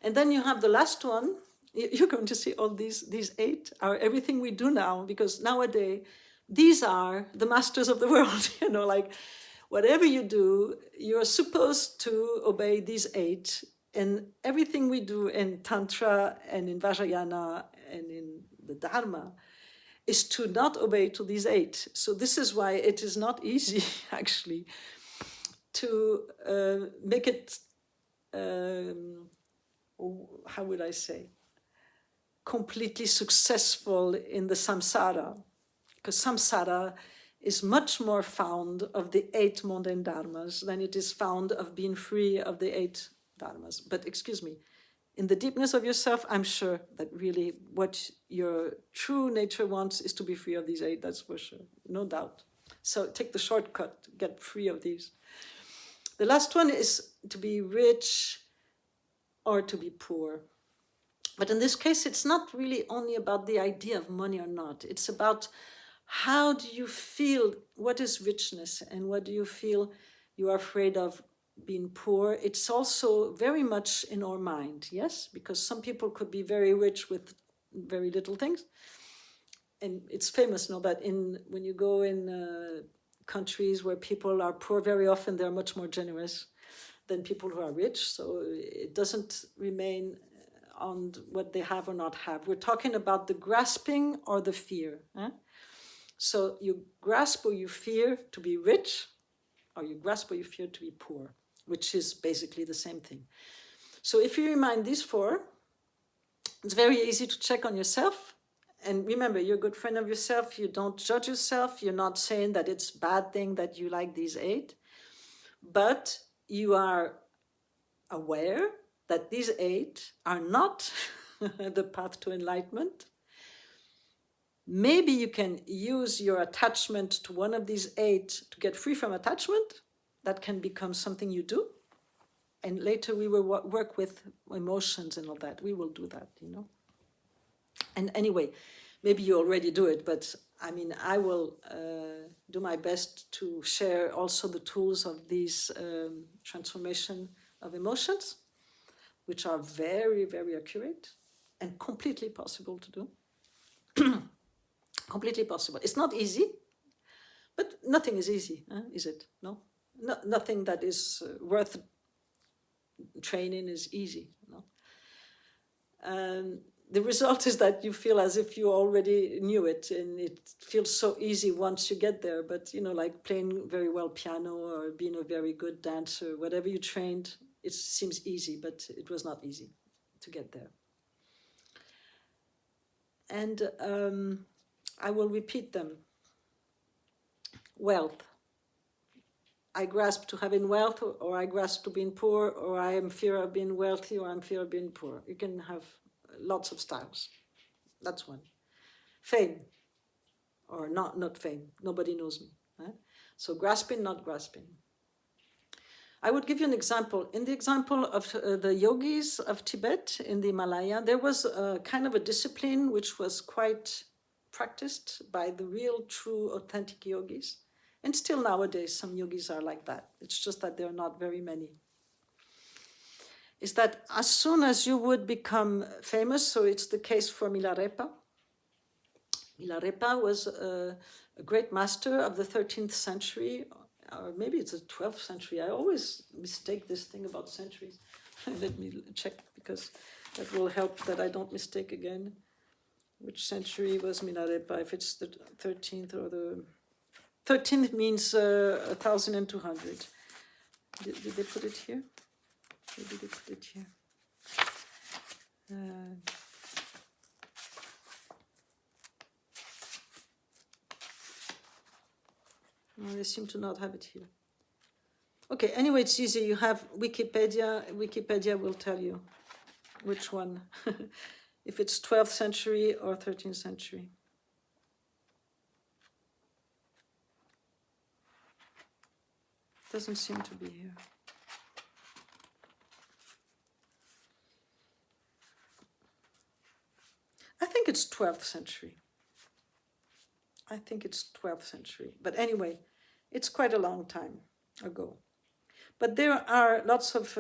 And then you have the last one. You're going to see all these 8 are everything we do now, because nowadays, these are the masters of the world, like whatever you do, you're supposed to obey these 8. And everything we do in Tantra and in Vajrayana and in the Dharma is to not obey to these 8. So this is why it is not easy, actually, to make it, how would I say, completely successful in the samsara. Because samsara is much more found of the 8 mundane dharmas than it is found of being free of the 8 dharmas. But excuse me, in the deepness of yourself, I'm sure that really what your true nature wants is to be free of these 8, that's for sure, no doubt. So take the shortcut, get free of these. The last one is to be rich or to be poor. But in this case, it's not really only about the idea of money or not. It's about how do you feel, what is richness, and what do you feel you are afraid of being poor. It's also very much in our mind, yes? Because some people could be very rich with very little things. And it's famous, that when you go in countries where people are poor, very often they're much more generous than people who are rich. So it doesn't remain on what they have or not have. We're talking about the grasping or the fear. So you grasp or you fear to be rich, or you grasp or you fear to be poor, which is basically the same thing. So if you remind these 4, it's very easy to check on yourself. And remember, you're a good friend of yourself. You don't judge yourself. You're not saying that it's a bad thing that you like these 8. But you are aware that these 8 are not the path to enlightenment. Maybe you can use your attachment to one of these 8 to get free from attachment. That can become something you do. And later we will work with emotions and all that. We will do that, And anyway, maybe you already do it, but I will do my best to share also the tools of these transformation of emotions, which are very, very accurate and completely possible to do. Completely possible. It's not easy, but nothing is easy, is it? No? Nothing that is worth training is easy. No? The result is that you feel as if you already knew it, and it feels so easy once you get there. But, like playing very well piano or being a very good dancer, whatever you trained, it seems easy, but it was not easy to get there. And I will repeat them. Wealth. I grasp to having wealth, or I grasp to being poor, or I am fear of being wealthy, or I'm fear of being poor. You can have lots of styles. That's one. Fame, or not fame. Nobody knows me. So grasping, not grasping. I would give you an example. In the example of the yogis of Tibet in the Himalaya, there was a kind of a discipline which was quite practiced by the real, true, authentic yogis. And still nowadays, some yogis are like that. It's just that there are not very many. Is that as soon as you would become famous, so it's the case for Milarepa. Milarepa was a great master of the 13th century, or maybe it's the 12th century. I always mistake this thing about centuries. Let me check, because that will help that I don't mistake again. Which century was Milarepa, if it's the 13th or the... 13th means 1200. Did they put it here? Maybe they put it here. No, they seem to not have it here. Okay, anyway, it's easy. You have Wikipedia. Wikipedia will tell you which one, if it's 12th century or 13th century. Doesn't seem to be here. I think it's 12th century. I think it's 12th century. But anyway, it's quite a long time ago. But there are lots of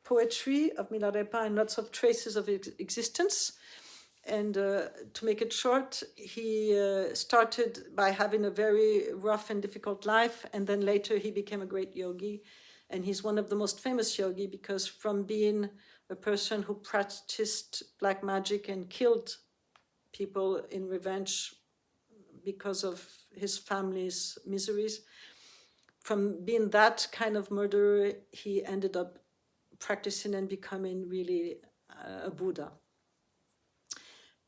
poetry of Milarepa and lots of traces of existence. And to make it short, he started by having a very rough and difficult life, and then later he became a great yogi. And he's one of the most famous yogi, because from being a person who practiced black magic and killed people in revenge because of his family's miseries, from being that kind of murderer, he ended up practicing and becoming really a Buddha.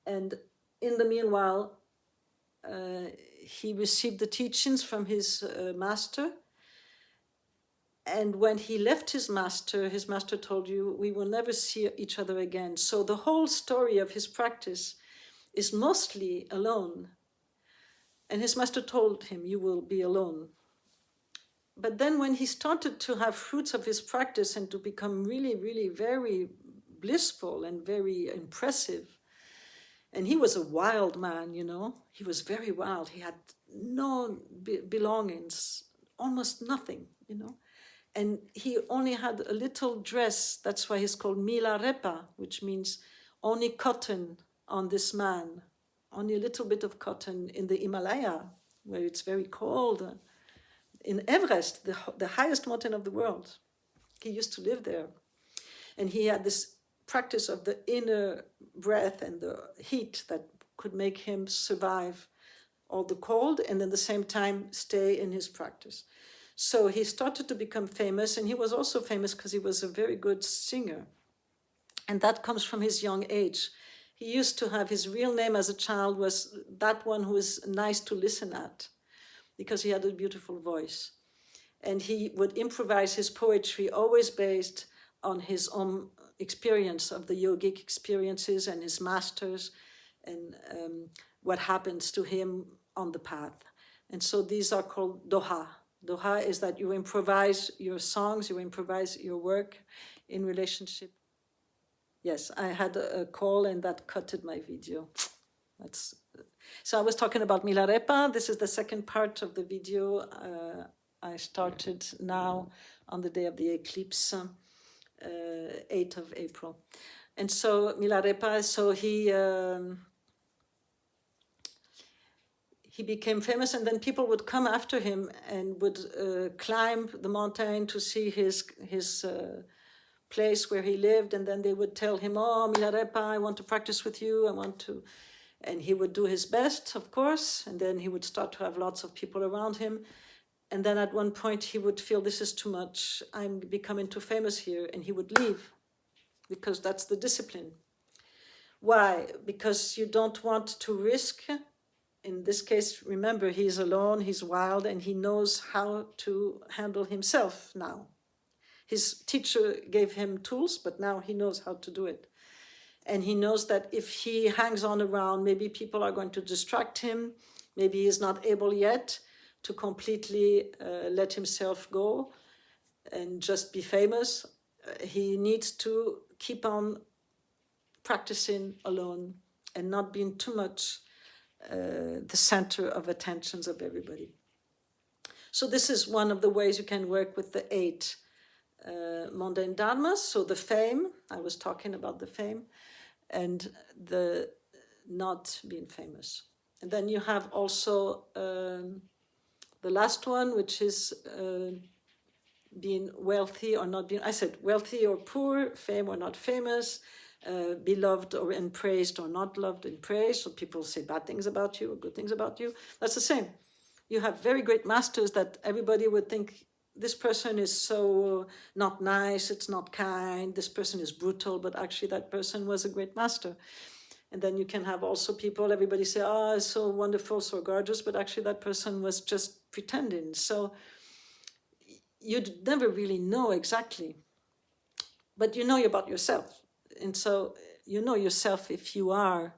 And in the meanwhile, he received the teachings from his master. And when he left his master told you, we will never see each other again. So the whole story of his practice is mostly alone. And his master told him, you will be alone. But then when he started to have fruits of his practice and to become really, really very blissful and very impressive, and he was a wild man, you know, he was very wild. He had no belongings, almost nothing, you know. And he only had a little dress. That's why he's called Milarepa, which means only cotton on this man, only a little bit of cotton in the Himalaya, where it's very cold. In Everest, the highest mountain of the world. He used to live there. And he had this practice of the inner breath and the heat that could make him survive all the cold and at the same time stay in his practice. So he started to become famous, and he was also famous because he was a very good singer. And that comes from his young age. He used to have his real name as a child was that one who was nice to listen at, because he had a beautiful voice. And he would improvise his poetry always based on his own experience of the yogic experiences and his masters and what happens to him on the path. And so these are called doha. Doha is that you improvise your songs, you improvise your work in relationship. Yes, I had a call and that cutted my video. So I was talking about Milarepa. This is the second part of the video I started now on the day of the eclipse, 8th of April. And so Milarepa, so he became famous, and then people would come after him and would climb the mountain to see his place where he lived, and then they would tell him, oh, Milarepa, I want to practice with you, I want to... And he would do his best, of course, and then he would start to have lots of people around him. And then at one point he would feel, this is too much, I'm becoming too famous here, and he would leave, because that's the discipline. Why? Because you don't want to risk. In this case, remember, he's alone, he's wild, and he knows how to handle himself now. His teacher gave him tools, but now he knows how to do it. And he knows that if he hangs on around, maybe people are going to distract him, maybe he's not able yet to completely let himself go. and just be famous. He needs to keep on practicing alone and not being too much the center of attentions of everybody. So this is one of the ways you can work with the 8 mundane dharmas. So the fame, I was talking about the fame, and the not being famous. And then you have also the last one, which is being wealthy or not being, I said wealthy or poor, fame or not famous, beloved or and praised or not loved and praised. So people say bad things about you or good things about you. That's the same. You have very great masters that everybody would think this person is so not nice, it's not kind, this person is brutal, but actually that person was a great master. And then you can have also people, everybody say, oh, it's so wonderful, so gorgeous, but actually that person was just pretending. So you'd never really know exactly, but you know about yourself. And so you know yourself if you are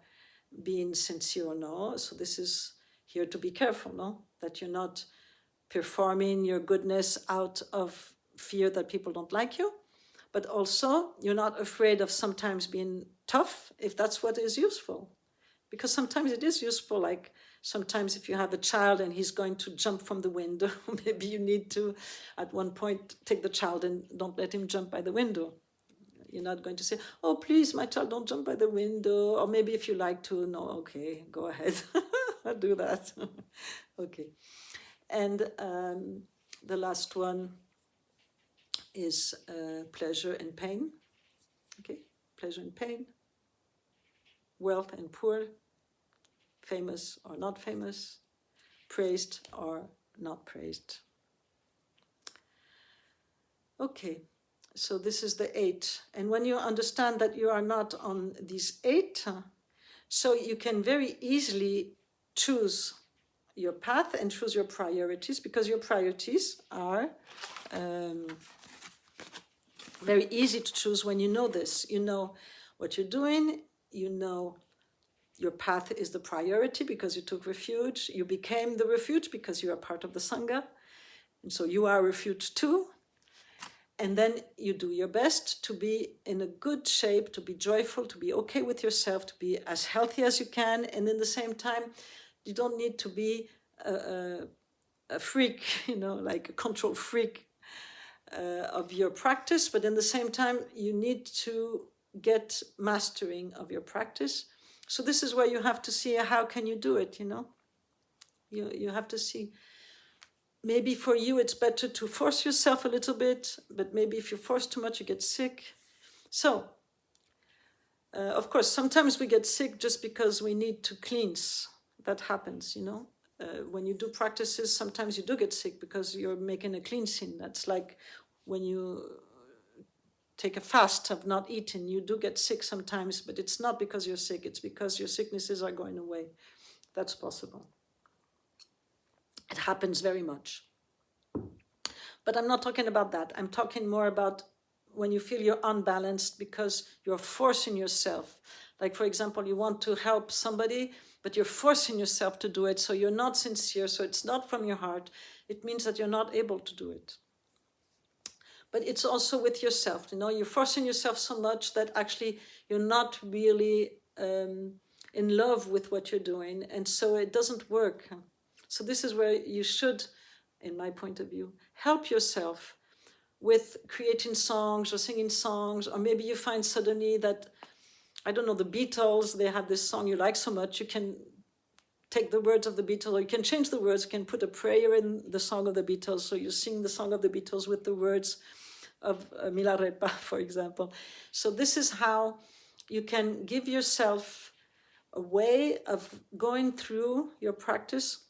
being sincere or no. So this is here to be careful, no? That you're not performing your goodness out of fear that people don't like you, but also you're not afraid of sometimes being tough if that's what is useful. Because sometimes it is useful, like sometimes if you have a child and he's going to jump from the window, maybe you need to, at one point, take the child and don't let him jump by the window. You're not going to say, oh, please, my child, don't jump by the window. Or maybe if you like to, no, okay, go ahead, I'll do that. Okay. And the last one is pleasure and pain. Okay, pleasure and pain, wealth and poor, famous or not famous, praised or not praised. Okay, so this is the 8. And when you understand that you are not on these 8, so you can very easily choose your path and choose your priorities, because your priorities are very easy to choose when you know this. You know what you're doing, you know your path is the priority because you took refuge, you became the refuge because you are part of the Sangha, and so you are refuge too. And then you do your best to be in a good shape, to be joyful, to be okay with yourself, to be as healthy as you can. And in the same time, you don't need to be a freak, like a control freak of your practice. But in the same time, you need to get mastering of your practice. So this is where you have to see how can you do it, You have to see. Maybe for you, it's better to force yourself a little bit, but maybe if you force too much, you get sick. So, of course, sometimes we get sick just because we need to cleanse. That happens, When you do practices, sometimes you do get sick because you're making a cleansing. That's like when you take a fast of not eating, you do get sick sometimes, but it's not because you're sick, it's because your sicknesses are going away. That's possible. It happens very much. But I'm not talking about that. I'm talking more about when you feel you're unbalanced because you're forcing yourself. Like, for example, you want to help somebody, but you're forcing yourself to do it, so you're not sincere, so it's not from your heart. It means that you're not able to do it. But it's also with yourself, you're forcing yourself so much that actually you're not really in love with what you're doing, and so it doesn't work. So this is where you should, in my point of view, help yourself with creating songs or singing songs, or maybe you find suddenly that, I don't know, the Beatles, they had this song you like so much, you can take the words of the Beatles, or you can change the words, you can put a prayer in the song of the Beatles, so you sing the song of the Beatles with the words of Milarepa, for example. So this is how you can give yourself a way of going through your practice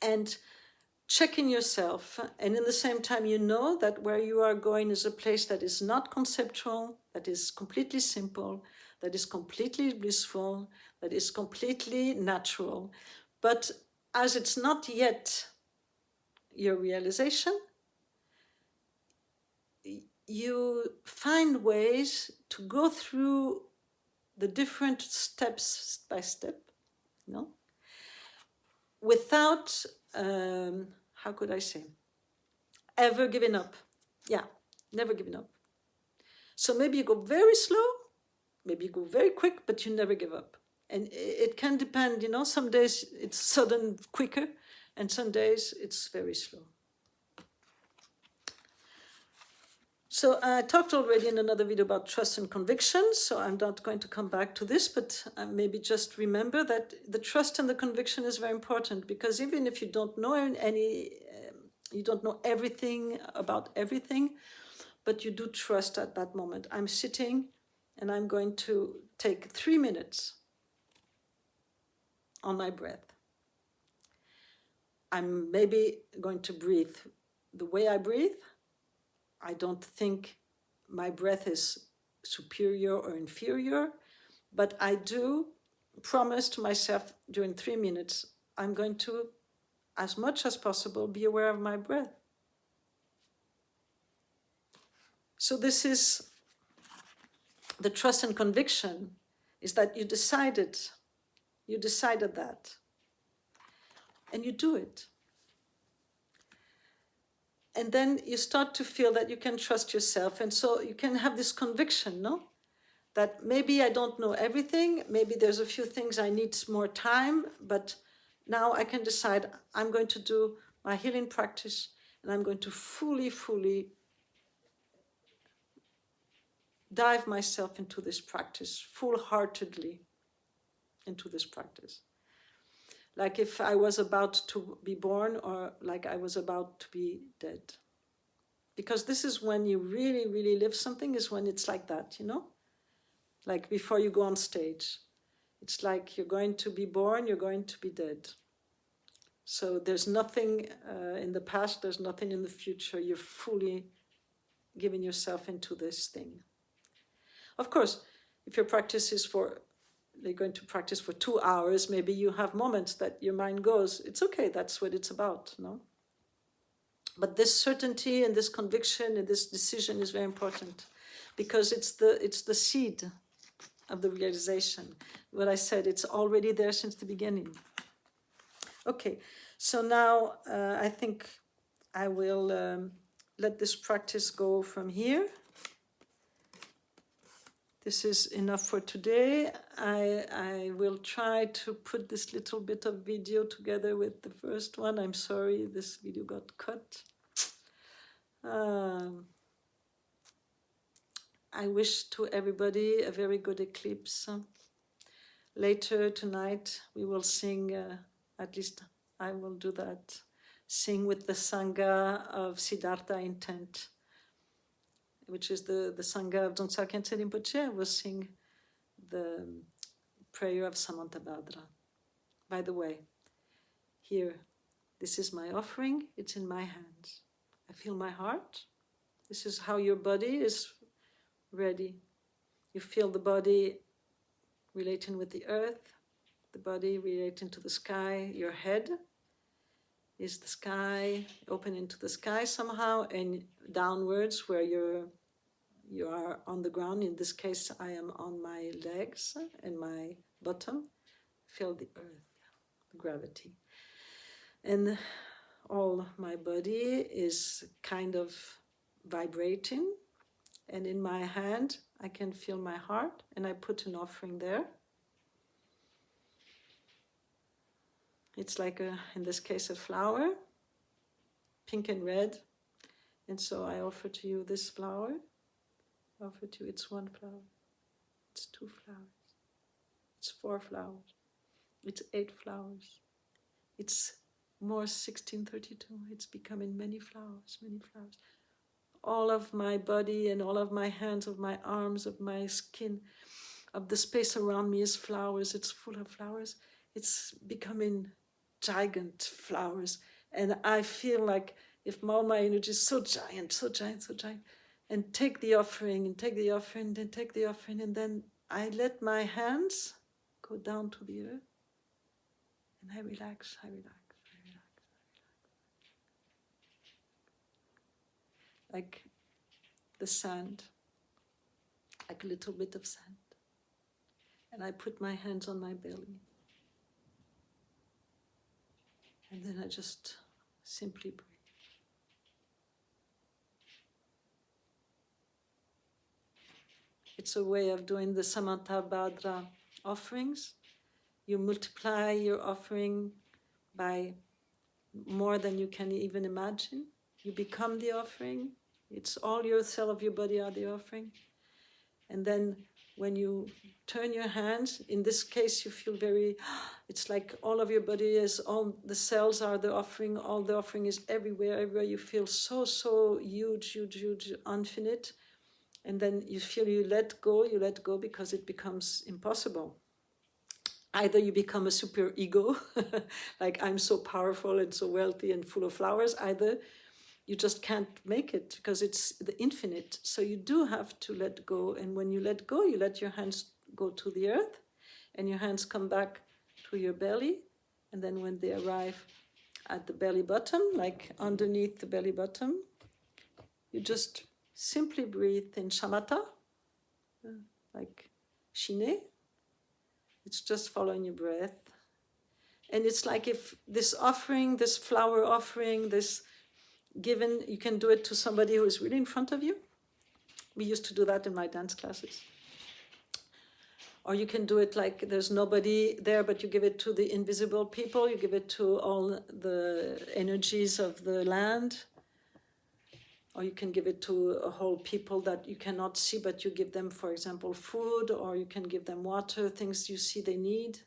and checking yourself, and in the same time you know that where you are going is a place that is not conceptual, that is completely simple, that is completely blissful, that is completely natural. But as it's not yet your realization, you find ways to go through the different steps by step, without how could I say? ever giving up. Yeah, never giving up. So maybe you go very slow, maybe you go very quick, but you never give up. And it can depend, you know, some days it's sudden, quicker, and some days it's very slow. So I talked already in another video about trust and conviction, so I'm not going to come back to this, but maybe just remember that the trust and the conviction is very important, because even if you don't know you don't know everything about everything, but you do trust at that moment. I'm sitting and I'm going to take 3 minutes on my breath. I'm maybe going to breathe the way I breathe. I don't think my breath is superior or inferior, but I do promise to myself during 3 minutes, I'm going to, as much as possible, be aware of my breath. So this is the trust and conviction, is that you decided that, and you do it. And then you start to feel that you can trust yourself, and so you can have this conviction, no? That maybe I don't know everything, maybe there's a few things I need more time, but now I can decide I'm going to do my healing practice, and I'm going to fully dive myself into this practice, full-heartedly into this practice. Like if I was about to be born, or like I was about to be dead. Because this is when you really live something, is when it's like that, you know? Like before you go on stage. It's like you're going to be born, you're going to be dead. So there's nothing in the past, there's nothing in the future. You're fully giving yourself into this thing. Of course, if your practice is you're going to practice for 2 hours, maybe you have moments that your mind goes, it's okay, that's what it's about, no? But this certainty and this conviction and this decision is very important, because it's the seed of the realization. What I said, it's already there since the beginning. Okay, so now I think I will let this practice go from here. This is enough for today. I will try to put this little bit of video together with the first one. I'm sorry, this video got cut. I wish to everybody a very good eclipse. Later tonight we will sing, at least I will do that, sing with the Sangha of Siddhartha Intent, which is the Sangha of Dzongsa Khyentse Rinpoche. Will sing the prayer of Samantabhadra. By the way, here, this is my offering, it's in my hands. I feel my heart. This is how your body is ready. You feel the body relating with the earth, the body relating to the sky. Your head is the sky, open into the sky somehow, and downwards where you are on the ground. In this case, I am on my legs and my bottom. Feel the earth, the gravity. And all my body is kind of vibrating. And in my hand, I can feel my heart, and I put an offering there. It's like, in this case, a flower, pink and red. And so I offer to you this flower. I offer to you, it's 1 flower, it's 2 flowers, it's 4 flowers, it's 8 flowers. It's more 1632, it's becoming many flowers, many flowers. All of my body and all of my hands, of my arms, of my skin, of the space around me is flowers. It's full of flowers. It's becoming giant flowers. And I feel like if all my energy is so giant, so giant, so giant, and take the offering, and take the offering, and take the offering, and then I let my hands go down to the earth, and I relax, I relax. Like the sand, like a little bit of sand. And I put my hands on my belly. And then I just simply breathe. It's a way of doing the Samanta Bhadra offerings. You multiply your offering by more than you can even imagine. You become the offering. It's all your cell of your body are the offering. And then when you turn your hands, in this case, you feel very, it's like all of your body is, all the cells are the offering, all the offering is everywhere, everywhere. You feel so, so huge, huge, huge, infinite. And then you feel you let go because it becomes impossible. Either you become a super ego, like I'm so powerful and so wealthy and full of flowers, either you just can't make it because it's the infinite. So you do have to let go. And when you let go, you let your hands go to the earth and your hands come back to your belly. And then when they arrive at the belly button, like underneath the belly button, you just simply breathe in shamatha, like shine. It's just following your breath. And it's like if this offering, this flower offering, this given, you can do it to somebody who is really in front of you. We used to do that in my dance classes. Or you can do it like there's nobody there, but you give it to the invisible people, you give it to all the energies of the land. Or you can give it to a whole people that you cannot see, but you give them, for example, food, or you can give them water, things you see they need.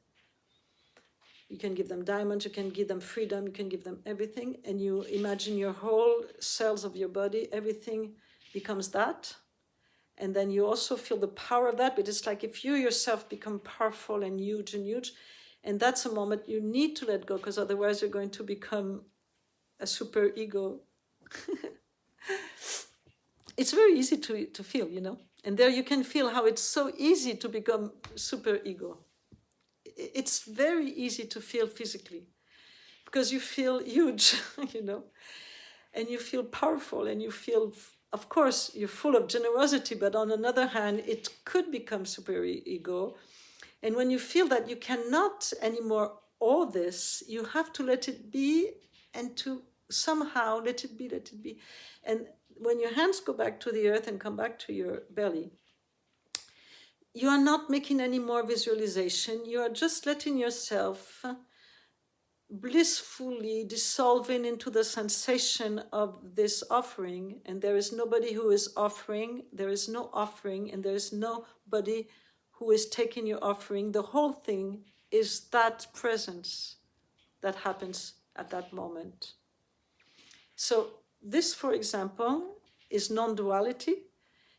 You can give them diamonds, you can give them freedom, you can give them everything. And you imagine your whole cells of your body, everything becomes that. And then you also feel the power of that, but it's like if you yourself become powerful and huge, and that's a moment you need to let go, because otherwise you're going to become a super ego. It's very easy to feel, you know. And there you can feel how it's so easy to become super ego. It's very easy to feel physically because you feel huge, you know, and you feel powerful and you feel, of course, you're full of generosity, but on another hand, it could become super ego. And when you feel that you cannot anymore all this, you have to let it be and to somehow let it be, let it be. And when your hands go back to the earth and come back to your belly, you are not making any more visualization. You are just letting yourself blissfully dissolving into the sensation of this offering. And there is nobody who is offering. There is no offering, and there is nobody who is taking your offering. The whole thing is that presence that happens at that moment. So this, for example, is non-duality.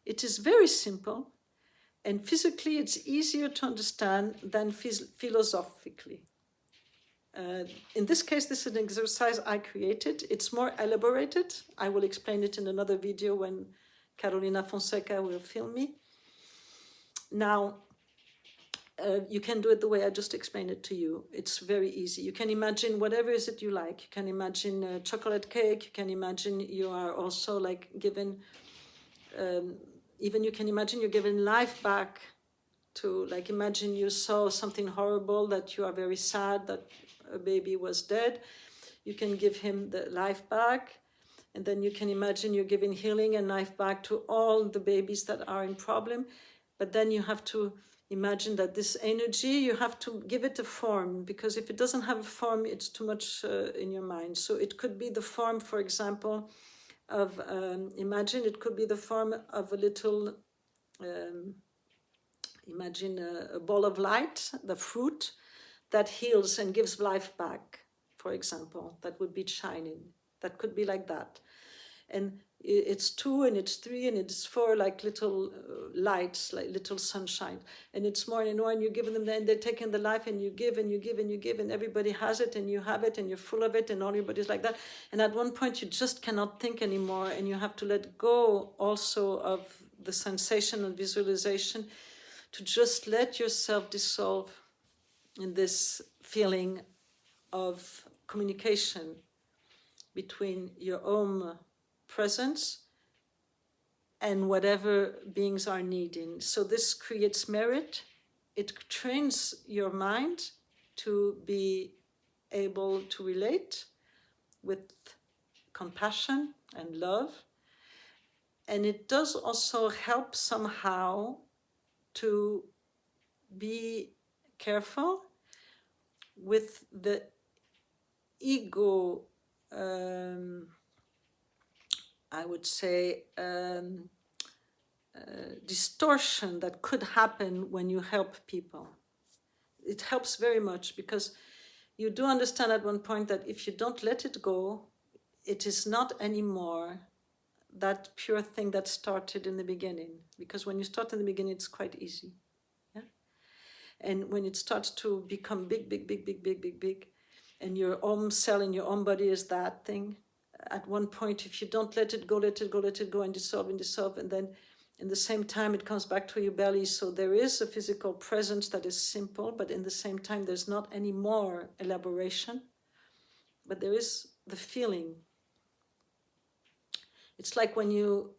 It is very simple. And physically, it's easier to understand than philosophically. In this case, this is an exercise I created. It's more elaborated. I will explain it in another video when Carolina Fonseca will film me. Now, you can do it the way I just explained it to you. It's very easy. You can imagine whatever is it you like. You can imagine chocolate cake. You can imagine you are also like given... even you can imagine you're given life back to, like, imagine you saw something horrible, that you are very sad that a baby was dead. You can give him the life back. And then you can imagine you're giving healing and life back to all the babies that are in problem. But then you have to imagine that this energy, you have to give it a form, because if it doesn't have a form, it's too much in your mind. So it could be the form, for example, of, imagine it could be the form of a little, imagine a ball of light, the fruit that heals and gives life back, for example. That would be shining. That could be like that. And it's 2 and it's 3 and it's 4, like little lights, like little sunshine. And it's more and more, and you're giving them, and they're taking the life, and you give and you give and you give, and everybody has it, and you have it, and you're full of it, and all your body's like that. And at one point, you just cannot think anymore, and you have to let go also of the sensation and visualization, to just let yourself dissolve in this feeling of communication between your own presence and whatever beings are needing. So this creates merit. It trains your mind to be able to relate with compassion and love. And it does also help somehow to be careful with the ego, I would say, distortion that could happen when you help people. It helps very much because you do understand at one point that if you don't let it go, it is not anymore that pure thing that started in the beginning. Because when you start in the beginning, it's quite easy. Yeah? And when it starts to become big, and your own cell in your own body is that thing, at one point, if you don't let it go, and dissolve, and then in the same time, it comes back to your belly. So there is a physical presence that is simple, but in the same time, there's not any more elaboration, but there is the feeling. It's like when you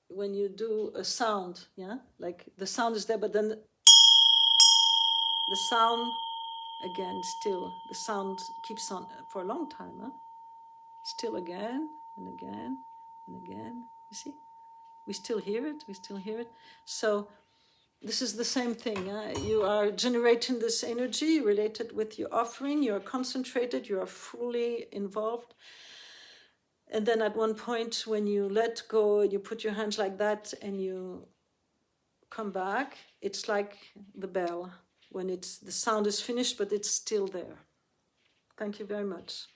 do a sound, yeah? Like the sound is there, but then the sound, again, still, the sound keeps on for a long time, huh? Still again, and again, and again, you see? We still hear it. So this is the same thing. You are generating this energy related with your offering. You are concentrated. You are fully involved. And then at one point, when you let go, you put your hands like that and you come back. It's like the bell when the sound is finished, but it's still there. Thank you very much.